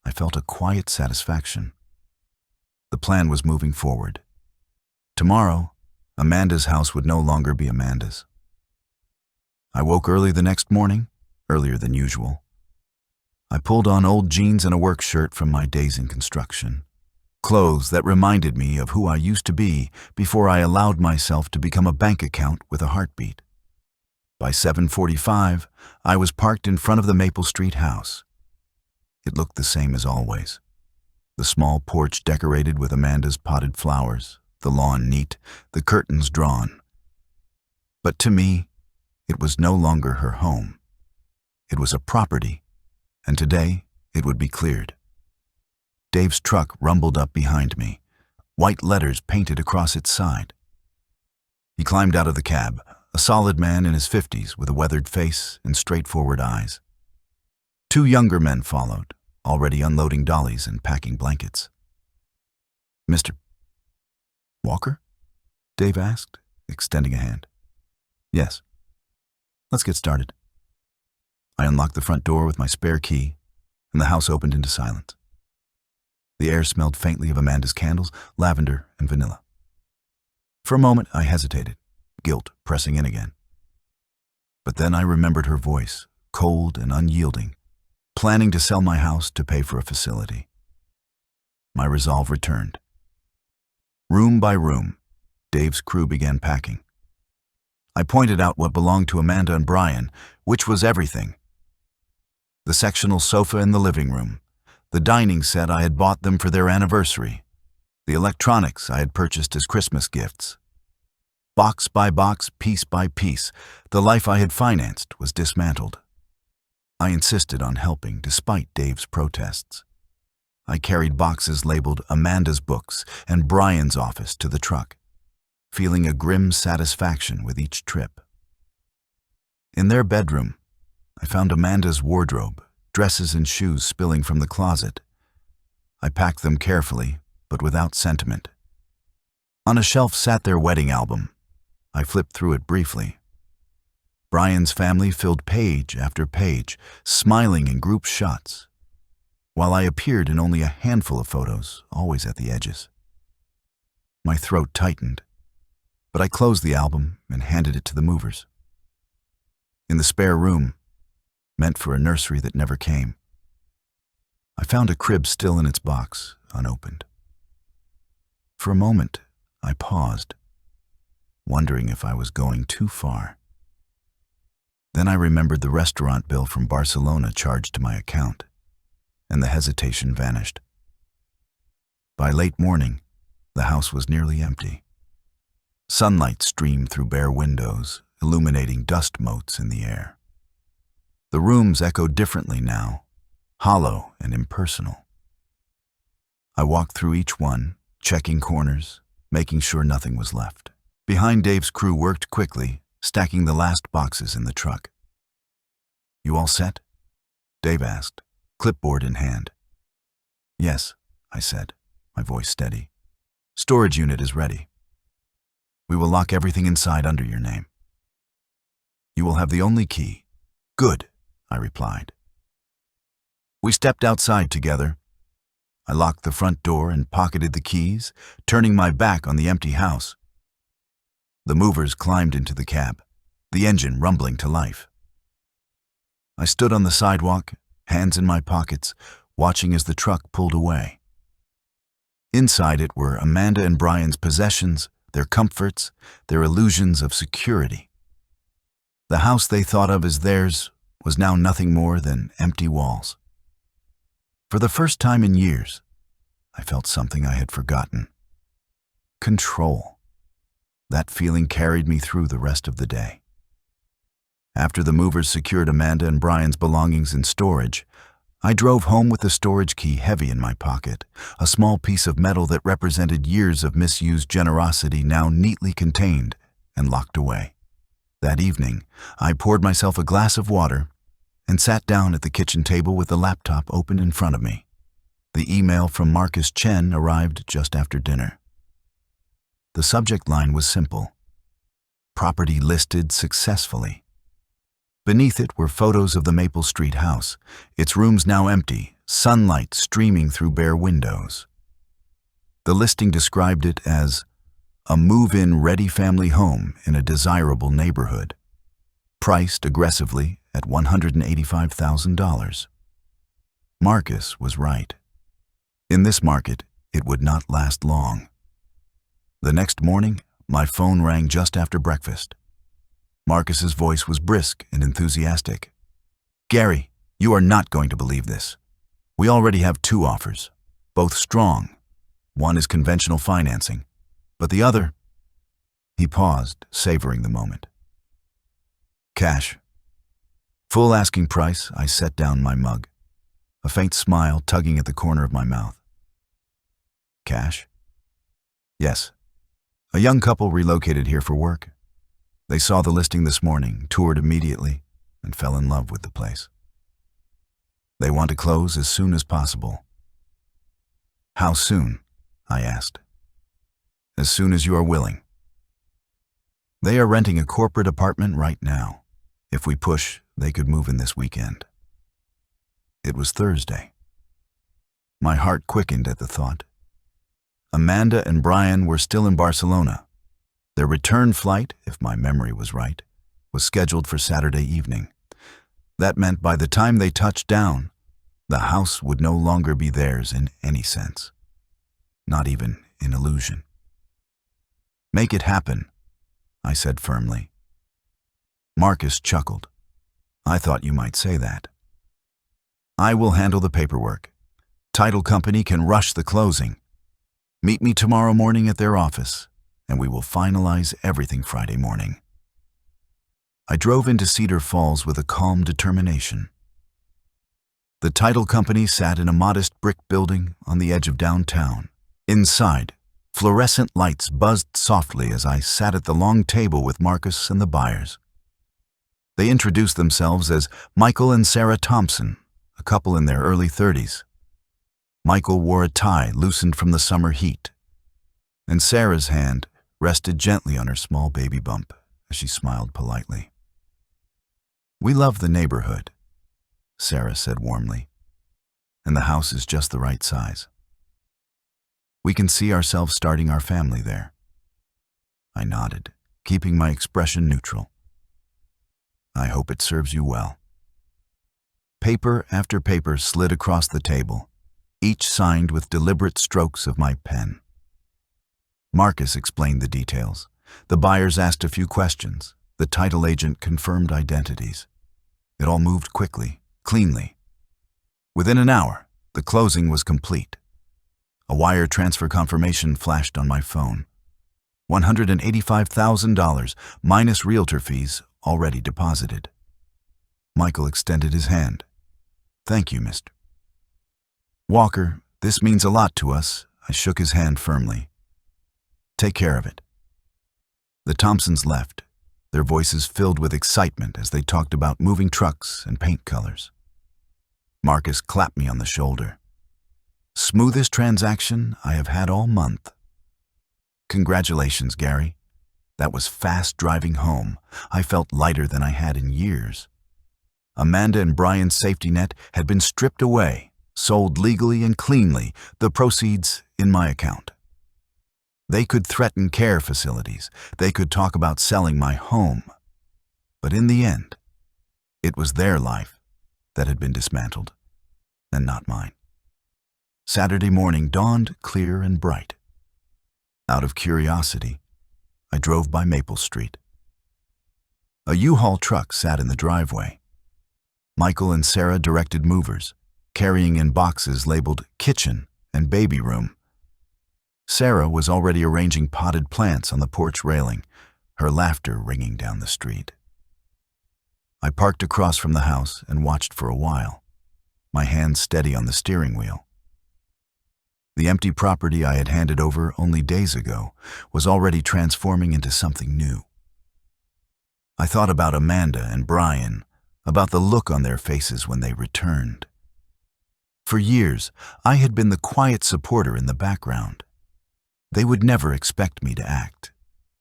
I felt a quiet satisfaction. The plan was moving forward. Tomorrow, Amanda's house would no longer be Amanda's. I woke early the next morning, earlier than usual. I pulled on old jeans and a work shirt from my days in construction. Clothes that reminded me of who I used to be before I allowed myself to become a bank account with a heartbeat. By 7:45, I was parked in front of the Maple Street house. It looked the same as always. The small porch decorated with Amanda's potted flowers, the lawn neat, the curtains drawn. But to me, it was no longer her home. It was a property, and today it would be cleared. Dave's truck rumbled up behind me, white letters painted across its side. He climbed out of the cab, a solid man in his 50s with a weathered face and straightforward eyes. Two younger men followed, already unloading dollies and packing blankets. Mr. Walker? Dave asked, extending a hand. Yes. Let's get started. I unlocked the front door with my spare key, and the house opened into silence. The air smelled faintly of Amanda's candles, lavender and vanilla. For a moment, I hesitated, guilt pressing in again. But then I remembered her voice, cold and unyielding, planning to sell my house to pay for a facility. My resolve returned. Room by room, Dave's crew began packing. I pointed out what belonged to Amanda and Brian, which was everything. The sectional sofa in the living room, the dining set I had bought them for their anniversary, the electronics I had purchased as Christmas gifts. Box by box, piece by piece, the life I had financed was dismantled. I insisted on helping despite Dave's protests. I carried boxes labeled Amanda's books and Brian's office to the truck, feeling a grim satisfaction with each trip. In their bedroom, I found Amanda's wardrobe, dresses and shoes spilling from the closet. I packed them carefully, but without sentiment. On a shelf sat their wedding album. I flipped through it briefly. Brian's family filled page after page, smiling in group shots, while I appeared in only a handful of photos, always at the edges. My throat tightened, but I closed the album and handed it to the movers. In the spare room, meant for a nursery that never came, I found a crib still in its box, unopened. For a moment, I paused, wondering if I was going too far. Then I remembered the restaurant bill from Barcelona charged to my account, and the hesitation vanished. By late morning, the house was nearly empty. Sunlight streamed through bare windows, illuminating dust motes in the air. The rooms echoed differently now, hollow and impersonal. I walked through each one, checking corners, making sure nothing was left. Behind Dave's crew worked quickly, stacking the last boxes in the truck. "You all set?" Dave asked, clipboard in hand. "Yes," I said, my voice steady. "Storage unit is ready. We will lock everything inside under your name. You will have the only key." "Good," I replied. We stepped outside together. I locked the front door and pocketed the keys, turning my back on the empty house. The movers climbed into the cab, the engine rumbling to life. I stood on the sidewalk, hands in my pockets, watching as the truck pulled away. Inside it were Amanda and Brian's possessions, their comforts, their illusions of security. The house they thought of as theirs was now nothing more than empty walls. For the first time in years, I felt something I had forgotten. Control. That feeling carried me through the rest of the day. After the movers secured Amanda and Brian's belongings in storage, I drove home with the storage key heavy in my pocket, a small piece of metal that represented years of misused generosity now neatly contained and locked away. That evening, I poured myself a glass of water and sat down at the kitchen table with the laptop open in front of me. The email from Marcus Chen arrived just after dinner. The subject line was simple: "Property listed successfully." Beneath it were photos of the Maple Street house, its rooms now empty, sunlight streaming through bare windows. The listing described it as a move-in ready family home in a desirable neighborhood, priced aggressively at $185,000. Marcus was right. In this market, it would not last long. The next morning, my phone rang just after breakfast. Marcus's voice was brisk and enthusiastic. "Gary, you are not going to believe this. We already have 2 offers, both strong. One is conventional financing, but the other..." He paused, savoring the moment. "Cash." Full asking price, I set down my mug, a faint smile tugging at the corner of my mouth. "Cash?" "Yes. A young couple relocated here for work. They saw the listing this morning, toured immediately, and fell in love with the place. They want to close as soon as possible." "How soon?" I asked. "As soon as you are willing. They are renting a corporate apartment right now. If we push, they could move in this weekend." It was Thursday. My heart quickened at the thought. Amanda and Brian were still in Barcelona. Their return flight, if my memory was right, was scheduled for Saturday evening. That meant by the time they touched down, the house would no longer be theirs in any sense, not even in illusion. "Make it happen," I said firmly. Marcus chuckled. "I thought you might say that." "I will handle the paperwork. Title company can rush the closing. Meet me tomorrow morning at their office, and we will finalize everything Friday morning." I drove into Cedar Falls with a calm determination. The title company sat in a modest brick building on the edge of downtown. Inside, fluorescent lights buzzed softly as I sat at the long table with Marcus and the buyers. They introduced themselves as Michael and Sarah Thompson, a couple in their early 30s. Michael wore a tie loosened from the summer heat, and Sarah's hand rested gently on her small baby bump as she smiled politely. "We love the neighborhood," Sarah said warmly, "and the house is just the right size. We can see ourselves starting our family there." I nodded, keeping my expression neutral. "I hope it serves you well." Paper after paper slid across the table, each signed with deliberate strokes of my pen. Marcus explained the details. The buyers asked a few questions. The title agent confirmed identities. It all moved quickly, cleanly. Within an hour, the closing was complete. A wire transfer confirmation flashed on my phone. $185,000 minus realtor fees already deposited. Michael extended his hand. "Thank you, Mr. Walker. This means a lot to us." I shook his hand firmly. "Take care of it." The Thompsons left, their voices filled with excitement as they talked about moving trucks and paint colors. Marcus clapped me on the shoulder. "Smoothest transaction I have had all month." "Congratulations, Gary. That was fast driving home. I felt lighter than I had in years." Amanda and Brian's safety net had been stripped away, sold legally and cleanly, the proceeds in my account. They could threaten care facilities. They could talk about selling my home. But in the end, it was their life that had been dismantled, and not mine. Saturday morning dawned clear and bright. Out of curiosity, I drove by Maple Street. A U-Haul truck sat in the driveway. Michael and Sarah directed movers, carrying in boxes labeled kitchen and baby room. Sarah was already arranging potted plants on the porch railing, her laughter ringing down the street. I parked across from the house and watched for a while, my hands steady on the steering wheel. The empty property I had handed over only days ago was already transforming into something new. I thought about Amanda and Brian, about the look on their faces when they returned. For years, I had been the quiet supporter in the background. They would never expect me to act,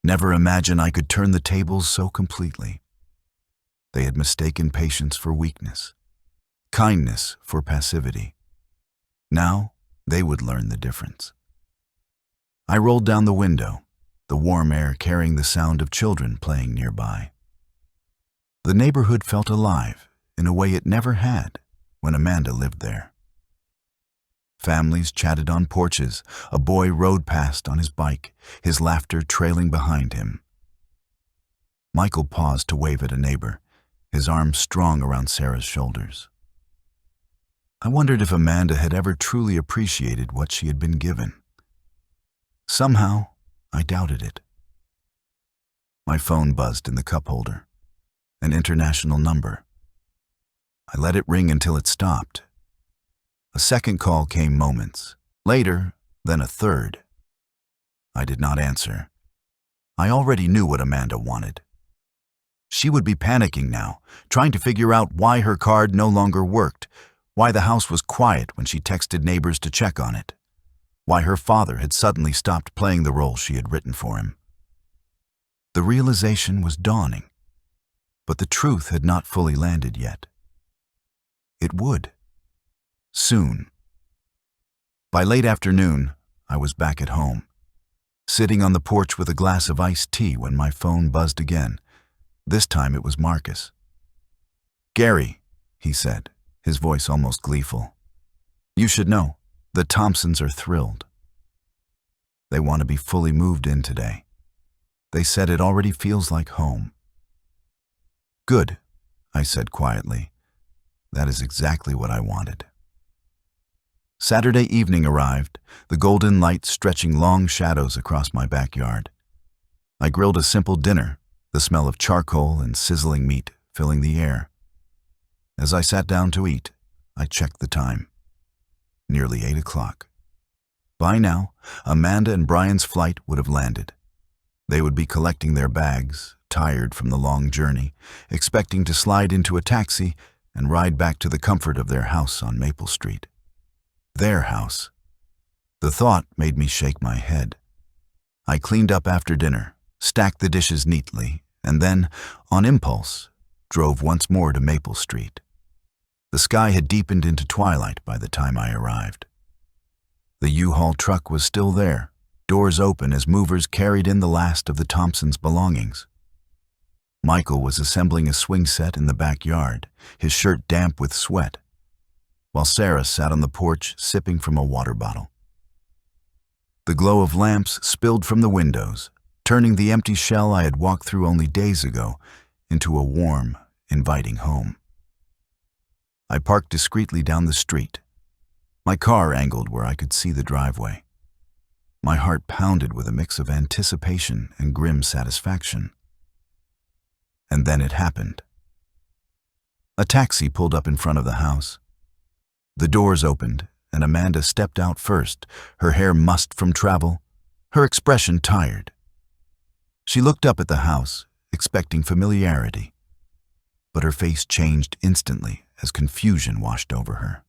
never imagine I could turn the tables so completely. They had mistaken patience for weakness, kindness for passivity. Now, they would learn the difference. I rolled down the window, the warm air carrying the sound of children playing nearby. The neighborhood felt alive in a way it never had when Amanda lived there. Families chatted on porches. A boy rode past on his bike, his laughter trailing behind him. Michael paused to wave at a neighbor, his arms strong around Sarah's shoulders. I wondered if Amanda had ever truly appreciated what she had been given. Somehow, I doubted it. My phone buzzed in the cup holder, an international number. I let it ring until it stopped. A second call came moments later, then a third. I did not answer. I already knew what Amanda wanted. She would be panicking now, trying to figure out why her card no longer worked, why the house was quiet when she texted neighbors to check on it, why her father had suddenly stopped playing the role she had written for him. The realization was dawning, but the truth had not fully landed yet. It would. Soon. By late afternoon, I was back at home, sitting on the porch with a glass of iced tea when my phone buzzed again. This time it was Marcus. "Gary," he said, his voice almost gleeful. "You should know, the Thompsons are thrilled. They want to be fully moved in today. They said it already feels like home." "Good," I said quietly. "That is exactly what I wanted." Saturday evening arrived, the golden light stretching long shadows across my backyard. I grilled a simple dinner, the smell of charcoal and sizzling meat filling the air. As I sat down to eat, I checked the time. Nearly 8 o'clock. By now, Amanda and Brian's flight would have landed. They would be collecting their bags, tired from the long journey, expecting to slide into a taxi and ride back to the comfort of their house on Maple Street. Their house. The thought made me shake my head. I cleaned up after dinner, stacked the dishes neatly, and then, on impulse, drove once more to Maple Street. The sky had deepened into twilight by the time I arrived. The U-Haul truck was still there, doors open as movers carried in the last of the Thompsons' belongings. Michael was assembling a swing set in the backyard, his shirt damp with sweat, while Sarah sat on the porch sipping from a water bottle. The glow of lamps spilled from the windows, turning the empty shell I had walked through only days ago into a warm, inviting home. I parked discreetly down the street, my car angled where I could see the driveway. My heart pounded with a mix of anticipation and grim satisfaction. And then it happened. A taxi pulled up in front of the house. The doors opened, and Amanda stepped out first, her hair mussed from travel, her expression tired. She looked up at the house, expecting familiarity, but her face changed instantly as confusion washed over her.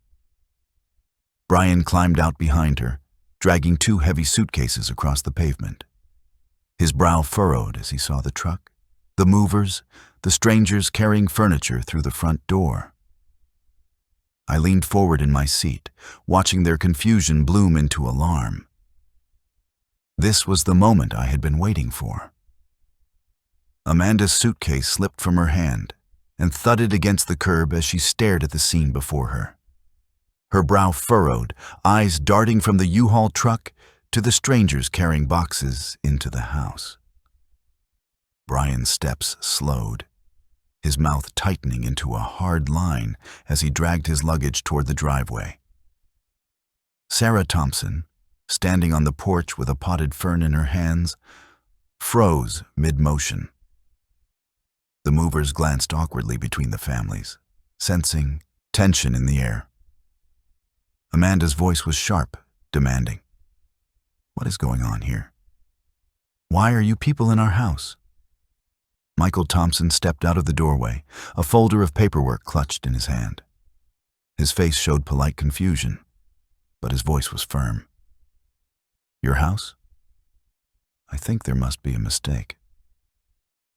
Brian climbed out behind her, dragging 2 heavy suitcases across the pavement. His brow furrowed as he saw the truck, the movers, the strangers carrying furniture through the front door. I leaned forward in my seat, watching their confusion bloom into alarm. This was the moment I had been waiting for. Amanda's suitcase slipped from her hand and thudded against the curb as she stared at the scene before her. Her brow furrowed, eyes darting from the U-Haul truck to the strangers carrying boxes into the house. Brian's steps slowed, his mouth tightening into a hard line as he dragged his luggage toward the driveway. Sarah Thompson, standing on the porch with a potted fern in her hands, froze mid-motion. The movers glanced awkwardly between the families, sensing tension in the air. Amanda's voice was sharp, demanding, "What is going on here? Why are you people in our house?" Michael Thompson stepped out of the doorway, a folder of paperwork clutched in his hand. His face showed polite confusion, but his voice was firm. "Your house? I think there must be a mistake.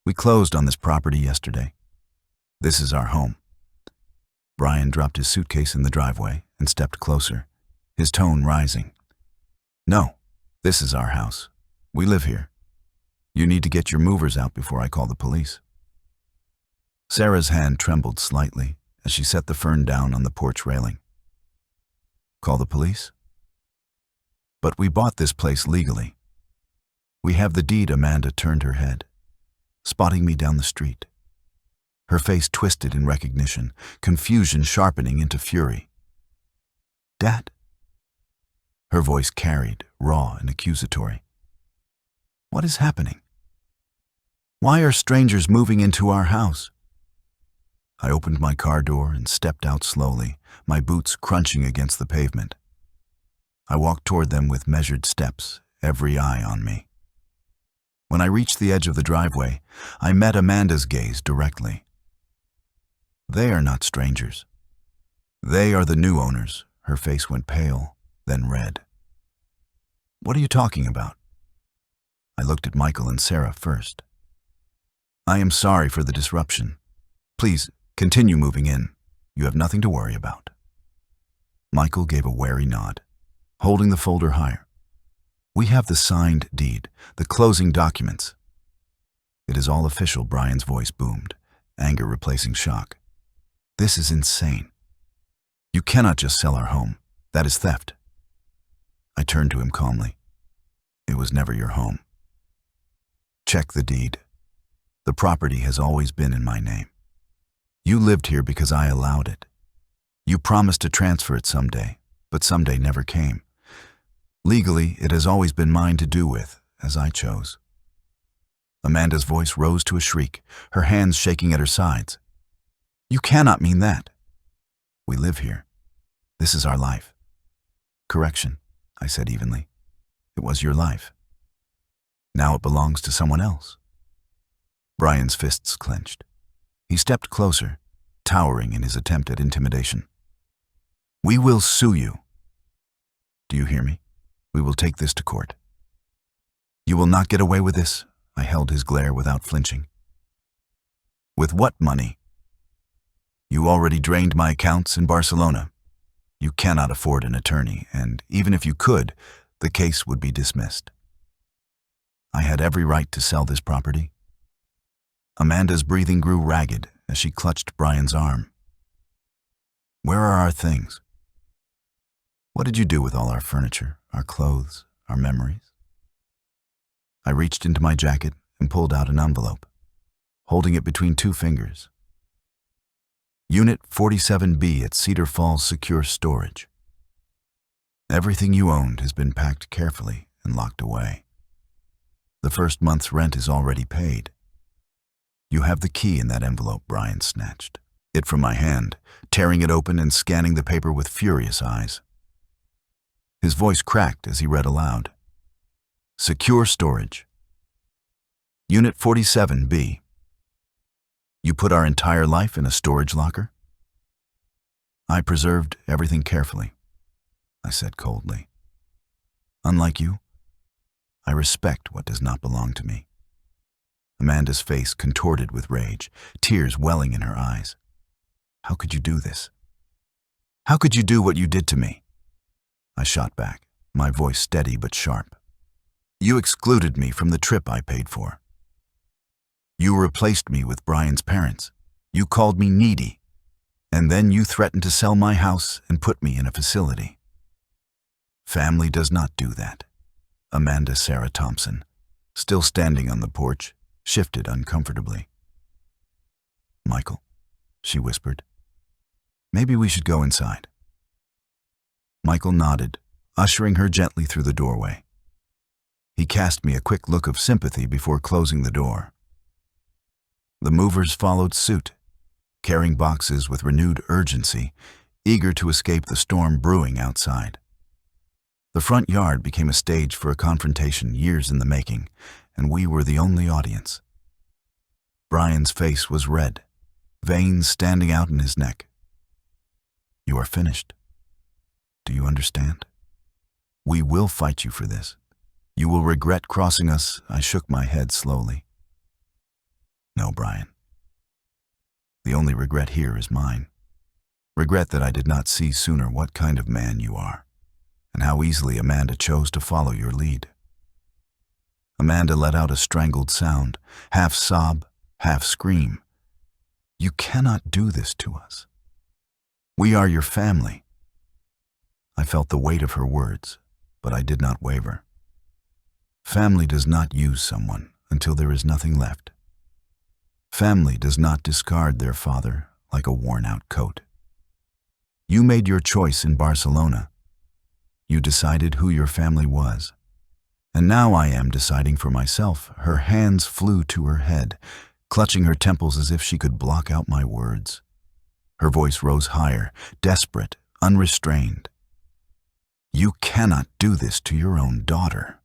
We closed on this property yesterday. This is our home." Brian dropped his suitcase in the driveway and stepped closer, his tone rising. "No, this is our house. We live here. You need to get your movers out before I call the police." Sarah's hand trembled slightly as she set the fern down on the porch railing. "Call the police?" "But we bought this place legally. We have the deed." Amanda turned her head, spotting me down the street. Her face twisted in recognition, confusion sharpening into fury. "Dad?" Her voice carried, raw and accusatory. "What is happening? Why are strangers moving into our house?" I opened my car door and stepped out slowly, my boots crunching against the pavement. I walked toward them with measured steps, every eye on me. When I reached the edge of the driveway, I met Amanda's gaze directly. "They are not strangers. They are the new owners." Her face went pale, then red. "What are you talking about?" I looked at Michael and Sarah first. "I am sorry for the disruption. Please, continue moving in. You have nothing to worry about." Michael gave a wary nod, holding the folder higher. "We have the signed deed, the closing documents." "It is all official," Brian's voice boomed, anger replacing shock. "This is insane. You cannot just sell our home. That is theft." I turned to him calmly. "It was never your home. Check the deed. The property has always been in my name. You lived here because I allowed it. You promised to transfer it someday, but someday never came. Legally, it has always been mine to do with, as I chose." Amanda's voice rose to a shriek, her hands shaking at her sides. "You cannot mean that." "We live here. This is our life. Correction, I said evenly. It was your life. Now it belongs to someone else. Brian's fists clenched. He stepped closer, towering in his attempt at intimidation. We will sue you. Do you hear me? We will take this to court. You will not get away with this. I held his glare without flinching. With what money? You already drained my accounts in Barcelona. You cannot afford an attorney, and even if you could, the case would be dismissed. I had every right to sell this property. Amanda's breathing grew ragged as she clutched Brian's arm. Where are our things? What did you do with all our furniture, our clothes, our memories? I reached into my jacket and pulled out an envelope, holding it between two fingers. Unit 47B at Cedar Falls Secure Storage. Everything you owned has been packed carefully and locked away. The first month's rent is already paid. You have the key in that envelope. Brian snatched it from my hand, tearing it open and scanning the paper with furious eyes. His voice cracked as he read aloud. Secure Storage. Unit 47B. You put our entire life in a storage locker? I preserved everything carefully, I said coldly. Unlike you, I respect what does not belong to me. Amanda's face contorted with rage, tears welling in her eyes. How could you do this? How could you do what you did to me? I shot back, my voice steady but sharp. You excluded me from the trip I paid for. You replaced me with Brian's parents. You called me needy. And then you threatened to sell my house and put me in a facility. Family does not do that. Amanda Sarah Thompson, still standing on the porch, shifted uncomfortably. Michael, she whispered, maybe we should go inside. Michael nodded, ushering her gently through the doorway. He cast me a quick look of sympathy before closing the door. The movers followed suit, carrying boxes with renewed urgency, eager to escape the storm brewing outside. The front yard became a stage for a confrontation years in the making, and we were the only audience. Brian's face was red, veins standing out in his neck. You are finished. Do you understand? We will fight you for this. You will regret crossing us. I shook my head slowly. No, Brian. The only regret here is mine. Regret that I did not see sooner what kind of man you are, and how easily Amanda chose to follow your lead. Amanda let out a strangled sound, half sob, half scream. You cannot do this to us. We are your family. I felt the weight of her words, but I did not waver. Family does not use someone until there is nothing left. Family does not discard their father like a worn-out coat. You made your choice in Barcelona. You decided who your family was. And now I am deciding for myself. Her hands flew to her head, clutching her temples as if she could block out my words. Her voice rose higher, desperate, unrestrained. You cannot do this to your own daughter.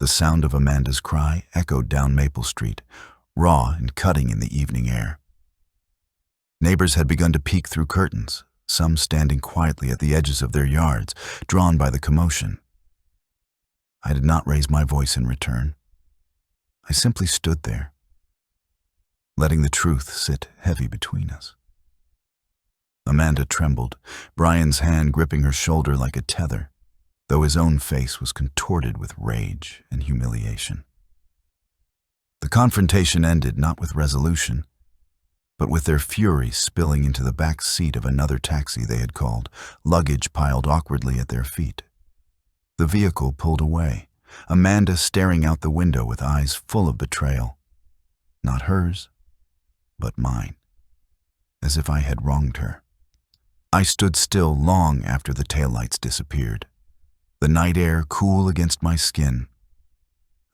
The sound of Amanda's cry echoed down Maple Street, raw and cutting in the evening air. Neighbors had begun to peek through curtains, some standing quietly at the edges of their yards, drawn by the commotion. I did not raise my voice in return. I simply stood there, letting the truth sit heavy between us. Amanda trembled, Brian's hand gripping her shoulder like a tether, though his own face was contorted with rage and humiliation. The confrontation ended not with resolution, but with their fury spilling into the back seat of another taxi they had called, luggage piled awkwardly at their feet. The vehicle pulled away, Amanda staring out the window with eyes full of betrayal. Not hers, but mine, as if I had wronged her. I stood still long after the taillights disappeared, the night air cool against my skin,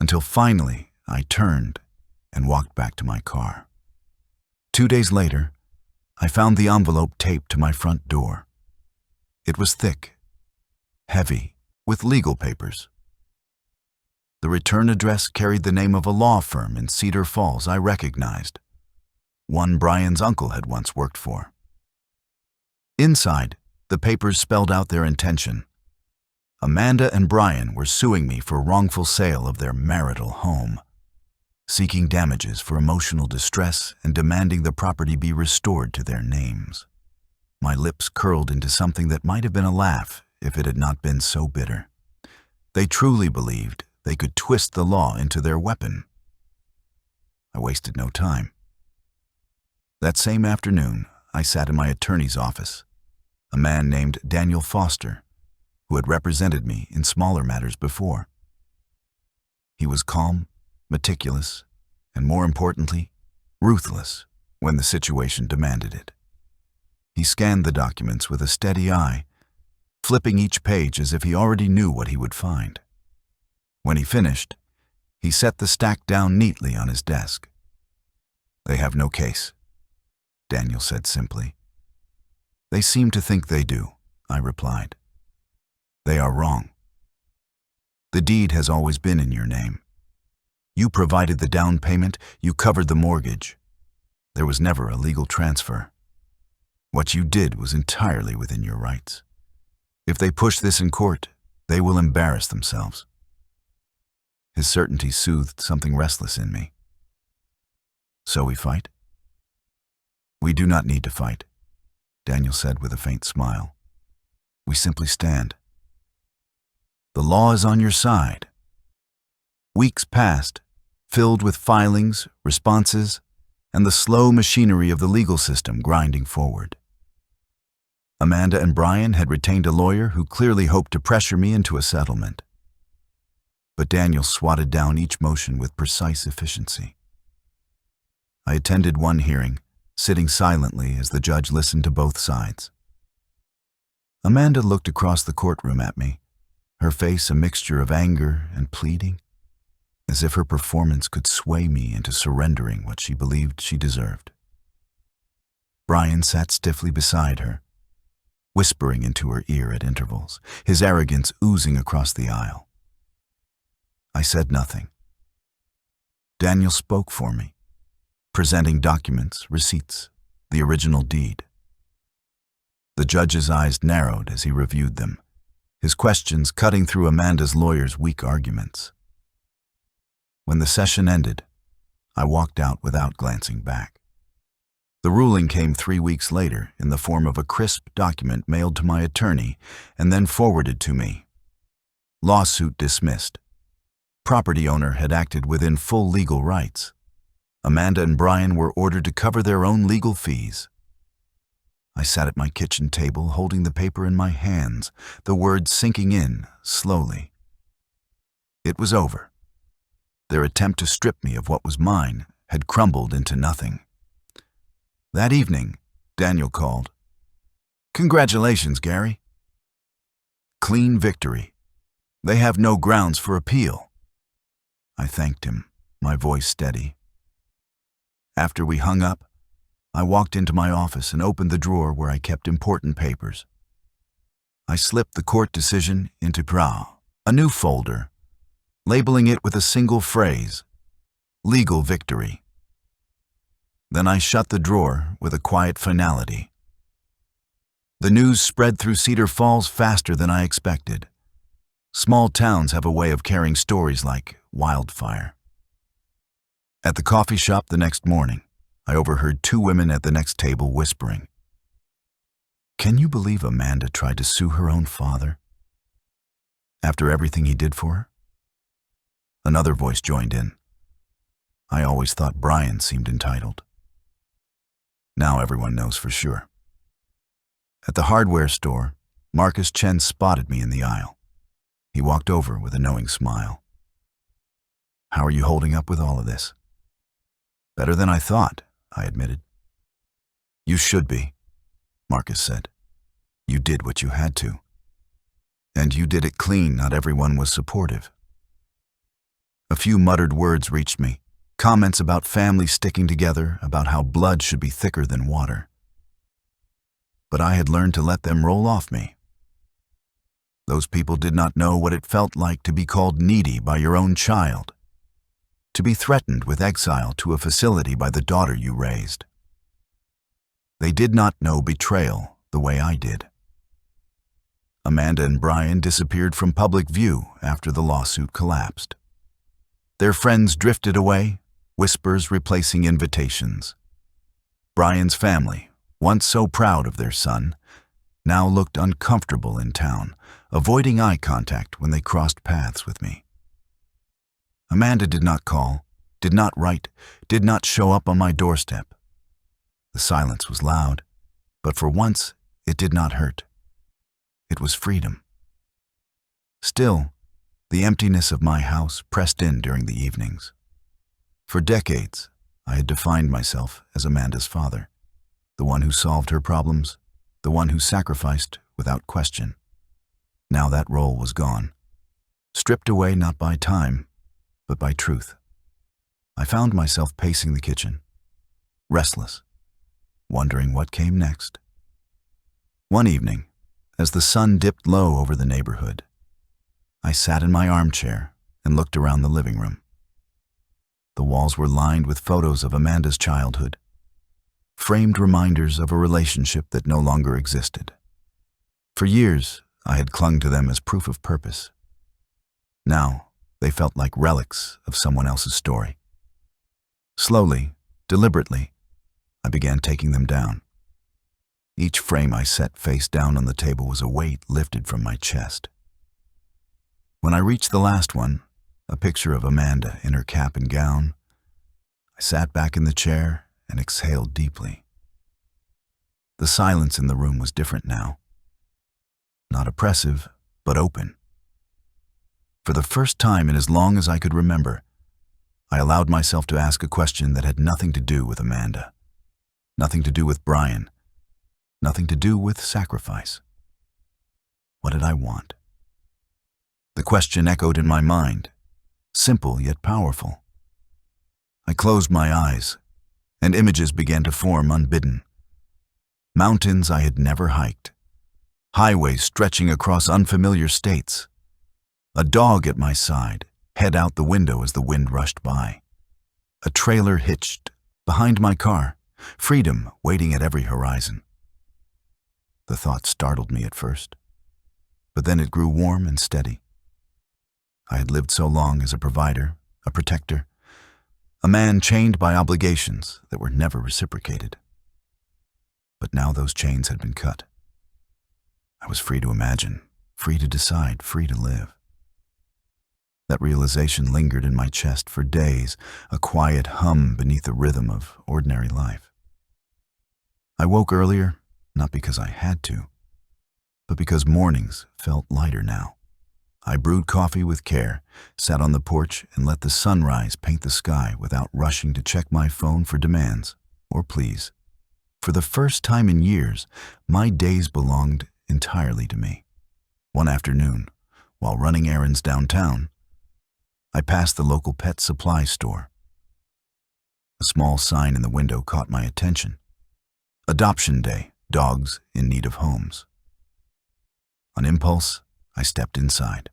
until finally I turned and walked back to my car. 2 days later, I found the envelope taped to my front door, It was thick, heavy, with legal papers. The return address carried the name of a law firm in Cedar Falls I recognized, one Brian's uncle had once worked for. Inside, the papers spelled out their intention. Amanda and Brian were suing me for wrongful sale of their marital home, seeking damages for emotional distress and demanding the property be restored to their names. My lips curled into something that might have been a laugh if it had not been so bitter. They truly believed they could twist the law into their weapon. I wasted no time. That same afternoon, I sat in my attorney's office, a man named Daniel Foster, who had represented me in smaller matters before. He was calm, meticulous, and more importantly, ruthless when the situation demanded it. He scanned the documents with a steady eye, flipping each page as if he already knew what he would find. When he finished, he set the stack down neatly on his desk. "They have no case," Daniel said simply. "They seem to think they do," I replied. "They are wrong. The deed has always been in your name. You provided the down payment, you covered the mortgage. There was never a legal transfer. What you did was entirely within your rights. If they push this in court, they will embarrass themselves." His certainty soothed something restless in me. "So we fight?" "We do not need to fight," Daniel said with a faint smile. "We simply stand. The law is on your side." Weeks passed, filled with filings, responses, and the slow machinery of the legal system grinding forward. Amanda and Brian had retained a lawyer who clearly hoped to pressure me into a settlement. But Daniel swatted down each motion with precise efficiency. I attended one hearing, sitting silently as the judge listened to both sides. Amanda looked across the courtroom at me, her face a mixture of anger and pleading, as if her performance could sway me into surrendering what she believed she deserved. Brian sat stiffly beside her, whispering into her ear at intervals, his arrogance oozing across the aisle. I said nothing. Daniel spoke for me, presenting documents, receipts, the original deed. The judge's eyes narrowed as he reviewed them, his questions cutting through Amanda's lawyer's weak arguments. When the session ended, I walked out without glancing back. The ruling came 3 weeks later in the form of a crisp document mailed to my attorney and then forwarded to me. Lawsuit dismissed. Property owner had acted within full legal rights. Amanda and Brian were ordered to cover their own legal fees. I sat at my kitchen table holding the paper in my hands, the words sinking in slowly. It was over. Their attempt to strip me of what was mine had crumbled into nothing. That evening, Daniel called. "Congratulations, Gary." Clean victory. They have no grounds for appeal. I thanked him, my voice steady. After we hung up, I walked into my office and opened the drawer where I kept important papers. I slipped the court decision into a new folder, labeling it with a single phrase, "Legal victory." Then I shut the drawer with a quiet finality. The news spread through Cedar Falls faster than I expected. Small towns have a way of carrying stories like wildfire. At the coffee shop the next morning, I overheard 2 women at the next table whispering, "Can you believe Amanda tried to sue her own father? After everything he did for her?" Another voice joined in. "I always thought Brian seemed entitled." Now everyone knows for sure. At the hardware store, Marcus Chen spotted me in the aisle. He walked over with a knowing smile. "How are you holding up with all of this?" "Better than I thought," I admitted. "You should be," Marcus said. "You did what you had to. And you did it clean. Not everyone was supportive." A few muttered words reached me, comments about families sticking together, about how blood should be thicker than water. But I had learned to let them roll off me, Those people did not know what it felt like to be called needy by your own child, to be threatened with exile to a facility by the daughter you raised. They did not know betrayal the way I did. Amanda and Brian disappeared from public view after the lawsuit collapsed. Their friends drifted away, whispers replacing invitations. Brian's family, once so proud of their son, now looked uncomfortable in town, avoiding eye contact when they crossed paths with me. Amanda did not call, did not write, did not show up on my doorstep. The silence was loud, but for once it did not hurt. It was freedom. Still, the emptiness of my house pressed in during the evenings. For decades, I had defined myself as Amanda's father, the one who solved her problems, the one who sacrificed without question. Now that role was gone, stripped away not by time, but by truth. I found myself pacing the kitchen, restless, wondering what came next. One evening, as the sun dipped low over the neighborhood, I sat in my armchair and looked around the living room. The walls were lined with photos of Amanda's childhood, framed reminders of a relationship that no longer existed. For years, I had clung to them as proof of purpose. Now, they felt like relics of someone else's story. Slowly, deliberately, I began taking them down. Each frame I set face down on the table was a weight lifted from my chest. When I reached the last one, a picture of Amanda in her cap and gown, I sat back in the chair and exhaled deeply. The silence in the room was different now. Not oppressive, but open. For the first time in as long as I could remember, I allowed myself to ask a question that had nothing to do with Amanda, nothing to do with Brian, nothing to do with sacrifice. What did I want? The question echoed in my mind, simple yet powerful. I closed my eyes, and images began to form unbidden. Mountains I had never hiked, highways stretching across unfamiliar states, a dog at my side, head out the window as the wind rushed by, a trailer hitched behind my car, freedom waiting at every horizon. The thought startled me at first, but then it grew warm and steady. I had lived so long as a provider, a protector, a man chained by obligations that were never reciprocated. But now those chains had been cut. I was free to imagine, free to decide, free to live. That realization lingered in my chest for days, a quiet hum beneath the rhythm of ordinary life. I woke earlier, not because I had to, but because mornings felt lighter now. I brewed coffee with care, sat on the porch, and let the sunrise paint the sky without rushing to check my phone for demands or pleas. For the first time in years, my days belonged entirely to me. One afternoon, while running errands downtown, I passed the local pet supply store. A small sign in the window caught my attention. Adoption Day, dogs in need of homes. On impulse, I stepped inside.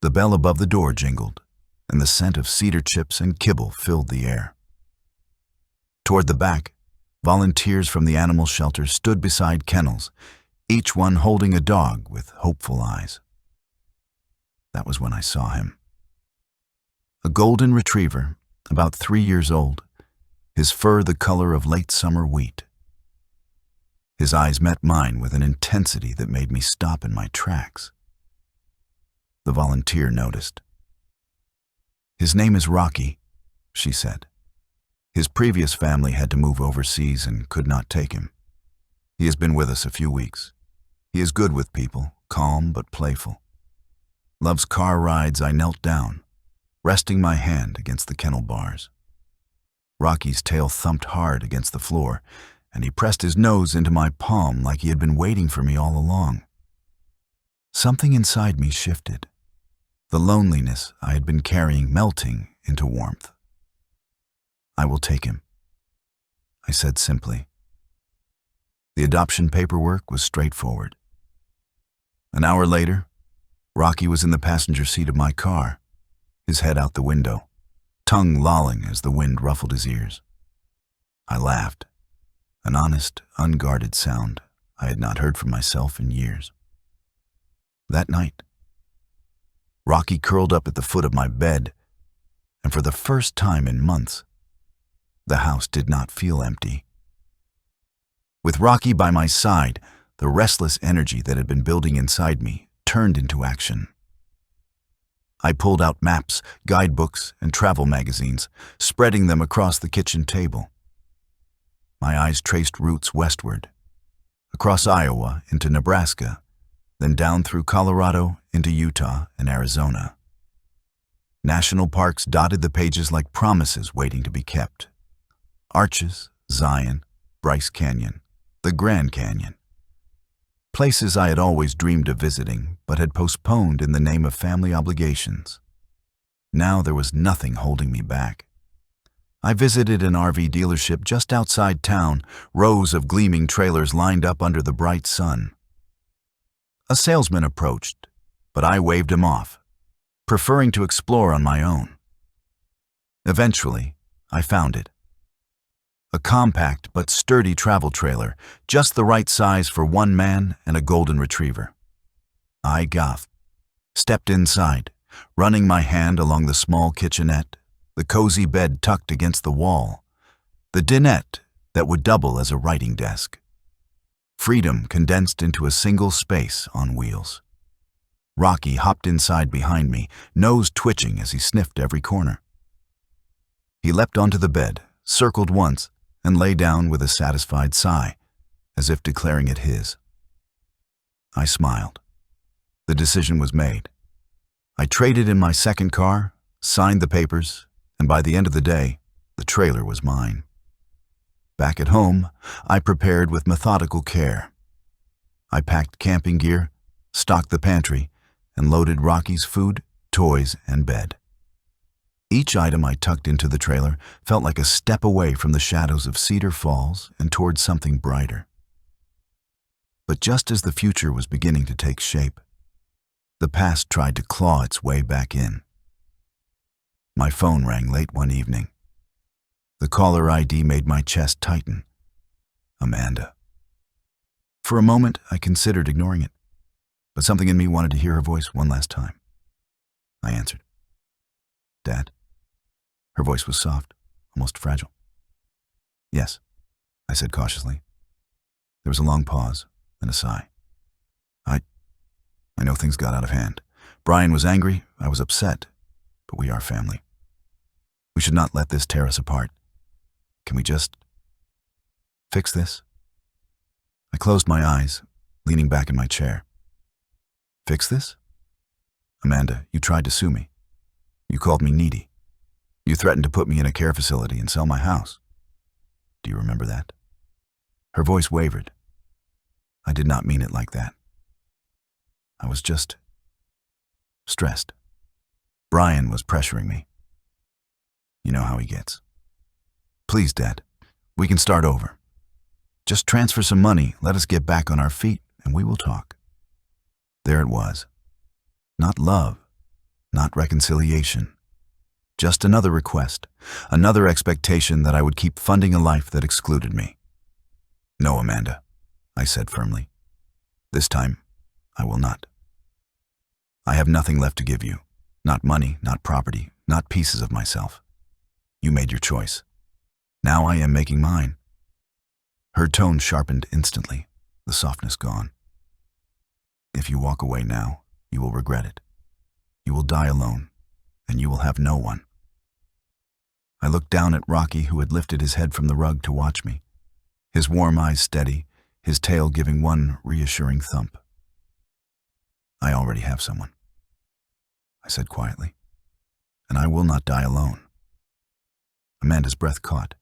The bell above the door jingled, and the scent of cedar chips and kibble filled the air. Toward the back, volunteers from the animal shelter stood beside kennels, each one holding a dog with hopeful eyes. That was when I saw him. A golden retriever, about 3 years old, his fur the color of late summer wheat. His eyes met mine with an intensity that made me stop in my tracks. The volunteer noticed. "His name is Rocky," she said. "His previous family had to move overseas and could not take him. He has been with us a few weeks. He is good with people, calm but playful. Loves car rides." I knelt down, resting my hand against the kennel bars. Rocky's tail thumped hard against the floor, and he pressed his nose into my palm like he had been waiting for me all along. Something inside me shifted, the loneliness I had been carrying melting into warmth. "I will take him," I said simply. The adoption paperwork was straightforward. An hour later, Rocky was in the passenger seat of my car, his head out the window, tongue lolling as the wind ruffled his ears. I laughed, an honest, unguarded sound I had not heard from myself in years. That night, Rocky curled up at the foot of my bed, and for the first time in months, the house did not feel empty. With Rocky by my side, the restless energy that had been building inside me turned into action. I pulled out maps, guidebooks, and travel magazines, spreading them across the kitchen table. My eyes traced routes westward, across Iowa into Nebraska, then down through Colorado into Utah and Arizona. National parks dotted the pages like promises waiting to be kept. Arches, Zion, Bryce Canyon, the Grand Canyon. Places I had always dreamed of visiting, but had postponed in the name of family obligations. Now there was nothing holding me back. I visited an RV dealership just outside town, rows of gleaming trailers lined up under the bright sun. A salesman approached, but I waved him off, preferring to explore on my own. Eventually, I found it. A compact but sturdy travel trailer, just the right size for one man and a golden retriever. I gasped, stepped inside, running my hand along the small kitchenette, the cozy bed tucked against the wall, the dinette that would double as a writing desk. Freedom condensed into a single space on wheels. Rocky hopped inside behind me, nose twitching as he sniffed every corner. He leapt onto the bed, circled once, and lay down with a satisfied sigh, as if declaring it his. I smiled. The decision was made. I traded in my second car, signed the papers, and by the end of the day, the trailer was mine. Back at home, I prepared with methodical care. I packed camping gear, stocked the pantry, and loaded Rocky's food, toys, and bed. Each item I tucked into the trailer felt like a step away from the shadows of Cedar Falls and towards something brighter. But just as the future was beginning to take shape, the past tried to claw its way back in. My phone rang late one evening. The caller ID made my chest tighten. Amanda. For a moment, I considered ignoring it, but something in me wanted to hear her voice one last time. I answered. Dad? Her voice was soft, almost fragile. Yes, I said cautiously. There was a long pause, then a sigh. I know things got out of hand. Brian was angry, I was upset, but we are family. We should not let this tear us apart. Can we just fix this? I closed my eyes, leaning back in my chair. Fix this? Amanda, you tried to sue me. You called me needy. You threatened to put me in a care facility and sell my house. Do you remember that? Her voice wavered. I did not mean it like that. I was just stressed. Brian was pressuring me. You know how he gets. Please, Dad, we can start over. Just transfer some money, let us get back on our feet, and we will talk. There it was. Not love, not reconciliation. Just another request, another expectation that I would keep funding a life that excluded me. No, Amanda, I said firmly. This time, I will not. I have nothing left to give you. Not money, not property, not pieces of myself. You made your choice. Now I am making mine. Her tone sharpened instantly, the softness gone. If you walk away now, you will regret it. You will die alone, and you will have no one. I looked down at Rocky, who had lifted his head from the rug to watch me, his warm eyes steady, his tail giving one reassuring thump. I already have someone, I said quietly, and I will not die alone. Amanda's breath caught,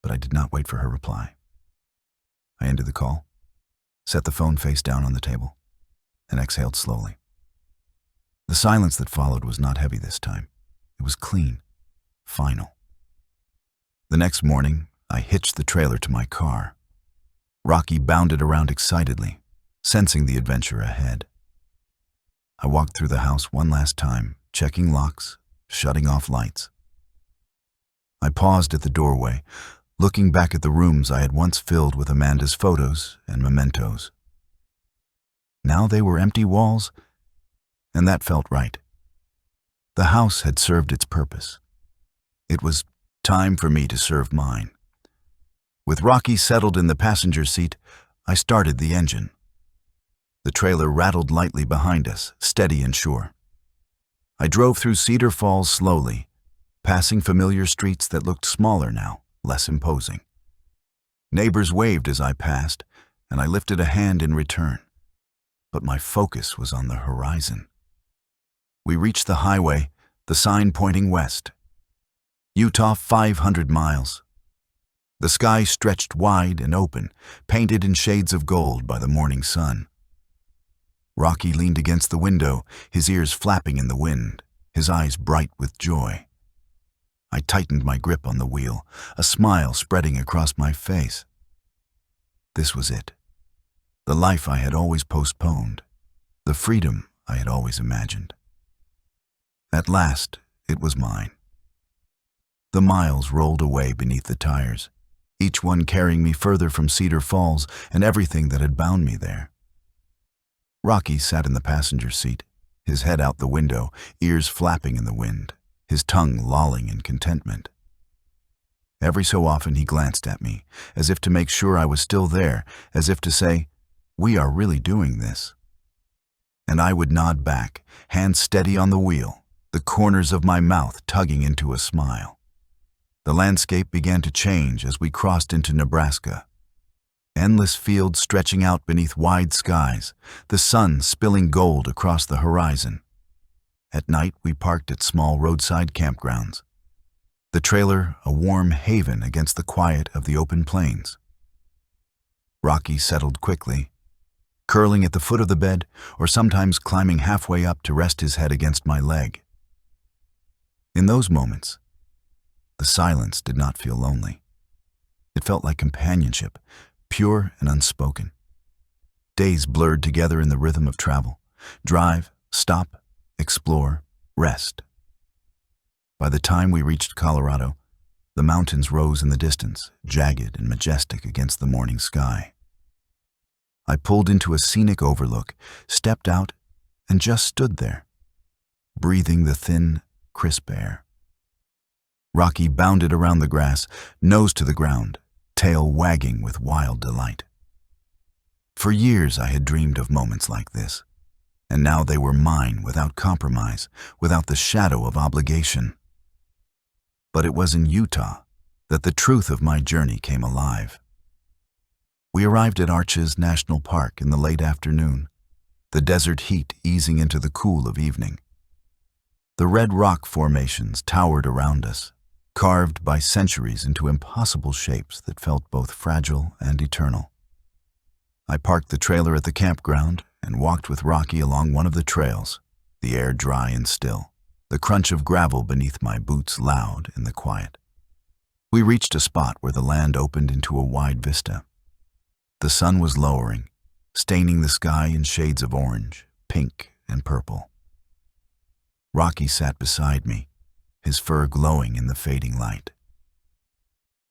but I did not wait for her reply. I ended the call, set the phone face down on the table, and exhaled slowly. The silence that followed was not heavy this time. It was clean, final. The next morning, I hitched the trailer to my car. Rocky bounded around excitedly, sensing the adventure ahead. I walked through the house one last time, checking locks, shutting off lights. I paused at the doorway, looking back at the rooms I had once filled with Amanda's photos and mementos. Now they were empty walls, and that felt right. The house had served its purpose. It was time for me to serve mine. With Rocky settled in the passenger seat, I started the engine. The trailer rattled lightly behind us, steady and sure. I drove through Cedar Falls slowly, passing familiar streets that looked smaller now, less imposing. Neighbors waved as I passed, and I lifted a hand in return. But my focus was on the horizon. We reached the highway, the sign pointing west. Utah 500 miles. The sky stretched wide and open, painted in shades of gold by the morning sun. Rocky leaned against the window, his ears flapping in the wind, his eyes bright with joy. I tightened my grip on the wheel, a smile spreading across my face. This was it. The life I had always postponed, the freedom I had always imagined. At last, it was mine. The miles rolled away beneath the tires, each one carrying me further from Cedar Falls and everything that had bound me there. Rocky sat in the passenger seat, his head out the window, ears flapping in the wind, his tongue lolling in contentment. Every so often he glanced at me, as if to make sure I was still there, as if to say, "We are really doing this." And I would nod back, hands steady on the wheel, the corners of my mouth tugging into a smile. The landscape began to change as we crossed into Nebraska. Endless fields stretching out beneath wide skies, the sun spilling gold across the horizon. At night, we parked at small roadside campgrounds. The trailer a warm haven against the quiet of the open plains. Rocky settled quickly, curling at the foot of the bed or sometimes climbing halfway up to rest his head against my leg. In those moments, the silence did not feel lonely. It felt like companionship, pure and unspoken. Days blurred together in the rhythm of travel. Drive, stop, explore, rest. By the time we reached Colorado, the mountains rose in the distance, jagged and majestic against the morning sky. I pulled into a scenic overlook, stepped out, and just stood there, breathing the thin, crisp air. Rocky bounded around the grass, nose to the ground, tail wagging with wild delight. For years I had dreamed of moments like this, and now they were mine without compromise, without the shadow of obligation. But it was in Utah that the truth of my journey came alive. We arrived at Arches National Park in the late afternoon, the desert heat easing into the cool of evening. The red rock formations towered around us, carved by centuries into impossible shapes that felt both fragile and eternal. I parked the trailer at the campground and walked with Rocky along one of the trails, the air dry and still, the crunch of gravel beneath my boots loud in the quiet. We reached a spot where the land opened into a wide vista. The sun was lowering, staining the sky in shades of orange, pink, and purple. Rocky sat beside me, his fur glowing in the fading light.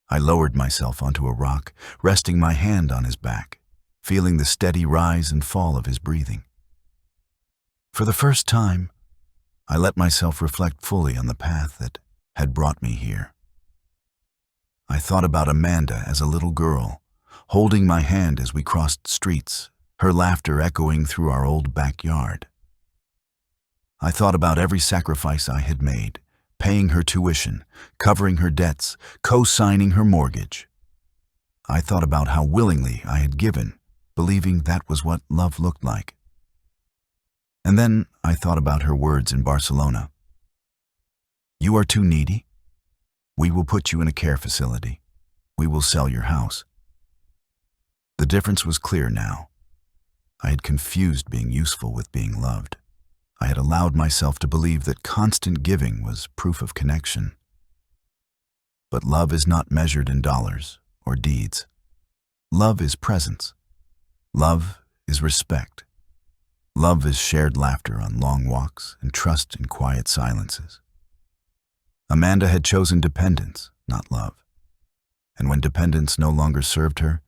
I lowered myself onto a rock, resting my hand on his back, feeling the steady rise and fall of his breathing. For the first time, I let myself reflect fully on the path that had brought me here. I thought about Amanda as a little girl, holding my hand as we crossed streets, her laughter echoing through our old backyard. I thought about every sacrifice I had made, paying her tuition, covering her debts, co-signing her mortgage. I thought about how willingly I had given, believing that was what love looked like. And then I thought about her words in Barcelona. "You are too needy? We will put you in a care facility. We will sell your house." The difference was clear now. I had confused being useful with being loved. I had allowed myself to believe that constant giving was proof of connection. But love is not measured in dollars or deeds. Love is presence. Love is respect. Love is shared laughter on long walks and trust in quiet silences. Amanda had chosen dependence, not love. And when dependence no longer served her,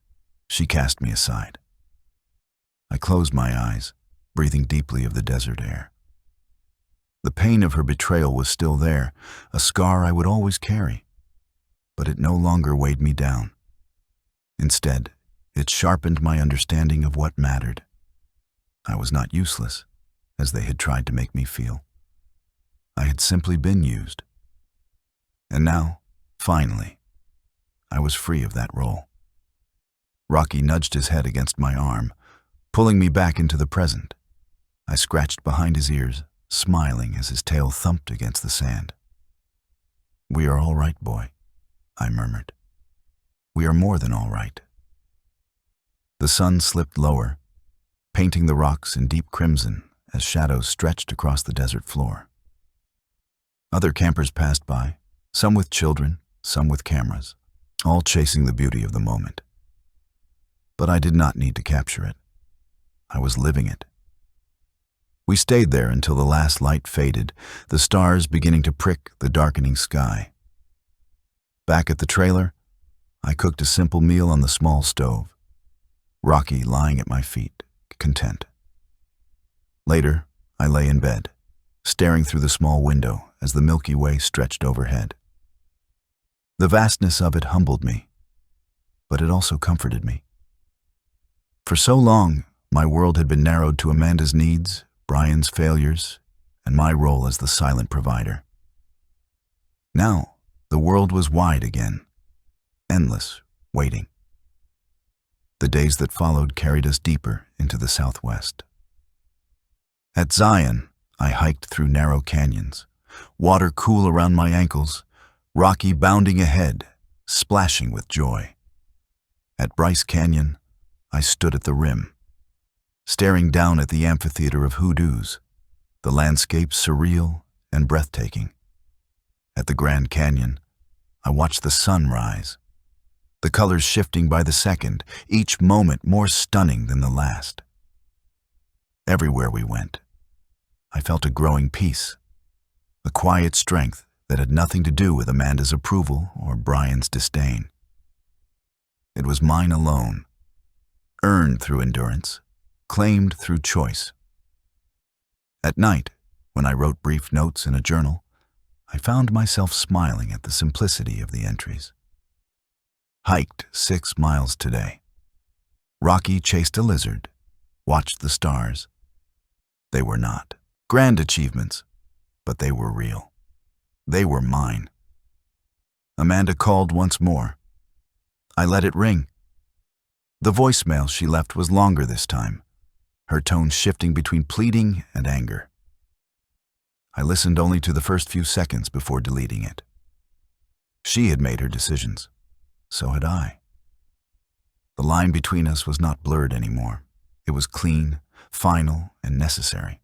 she cast me aside. I closed my eyes, breathing deeply of the desert air. The pain of her betrayal was still there, a scar I would always carry. But it no longer weighed me down. Instead, it sharpened my understanding of what mattered. I was not useless, as they had tried to make me feel. I had simply been used. And now, finally, I was free of that role. Rocky nudged his head against my arm, pulling me back into the present. I scratched behind his ears, smiling as his tail thumped against the sand. "We are all right, boy," I murmured. "We are more than all right." The sun slipped lower, painting the rocks in deep crimson as shadows stretched across the desert floor. Other campers passed by, some with children, some with cameras, all chasing the beauty of the moment. But I did not need to capture it. I was living it. We stayed there until the last light faded, the stars beginning to prick the darkening sky. Back at the trailer, I cooked a simple meal on the small stove, Rocky lying at my feet, content. Later, I lay in bed, staring through the small window as the Milky Way stretched overhead. The vastness of it humbled me, but it also comforted me. For so long, my world had been narrowed to Amanda's needs, Brian's failures, and my role as the silent provider. Now, the world was wide again, endless, waiting. The days that followed carried us deeper into the southwest. At Zion, I hiked through narrow canyons, water cool around my ankles, Rocky bounding ahead, splashing with joy. At Bryce Canyon, I stood at the rim, staring down at the amphitheater of hoodoos, the landscape surreal and breathtaking. At the Grand Canyon, I watched the sun rise, the colors shifting by the second, each moment more stunning than the last. Everywhere we went, I felt a growing peace, a quiet strength that had nothing to do with Amanda's approval or Brian's disdain. It was mine alone, earned through endurance, claimed through choice. At night, when I wrote brief notes in a journal, I found myself smiling at the simplicity of the entries. Hiked 6 miles today. Rocky chased a lizard, watched the stars. They were not grand achievements, but they were real. They were mine. Amanda called once more. I let it ring. The voicemail she left was longer this time, her tone shifting between pleading and anger. I listened only to the first few seconds before deleting it. She had made her decisions. So had I. The line between us was not blurred anymore. It was clean, final, and necessary.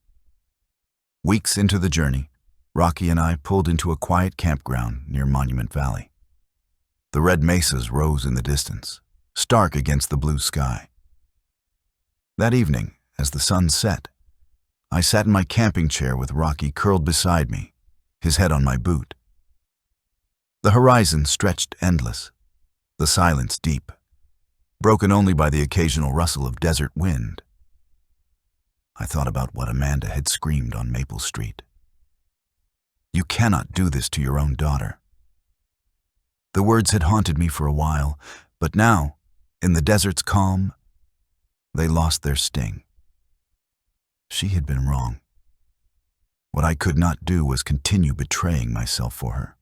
Weeks into the journey, Rocky and I pulled into a quiet campground near Monument Valley. The red mesas rose in the distance, stark against the blue sky. That evening, as the sun set, I sat in my camping chair with Rocky curled beside me, his head on my boot. The horizon stretched endless, the silence deep, broken only by the occasional rustle of desert wind. I thought about what Amanda had screamed on Maple Street. "You cannot do this to your own daughter." The words had haunted me for a while, but now, in the desert's calm, they lost their sting. She had been wrong. What I could not do was continue betraying myself for her.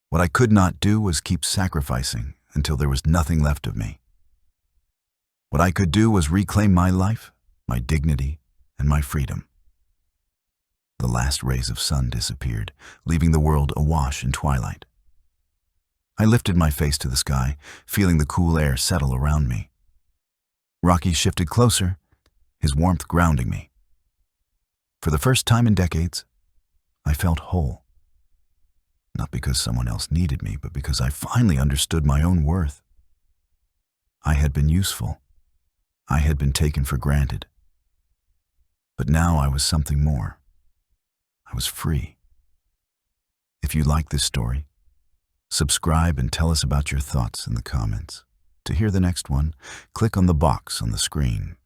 What I could not do was keep sacrificing until there was nothing left of me. What I could do was reclaim my life, my dignity, and my freedom. The last rays of sun disappeared, leaving the world awash in twilight. I lifted my face to the sky, feeling the cool air settle around me. Rocky shifted closer, his warmth grounding me. For the first time in decades, I felt whole. Not because someone else needed me, but because I finally understood my own worth. I had been useful. I had been taken for granted. But now I was something more. I was free. If you like this story, subscribe and tell us about your thoughts in the comments. To hear the next one, click on the box on the screen.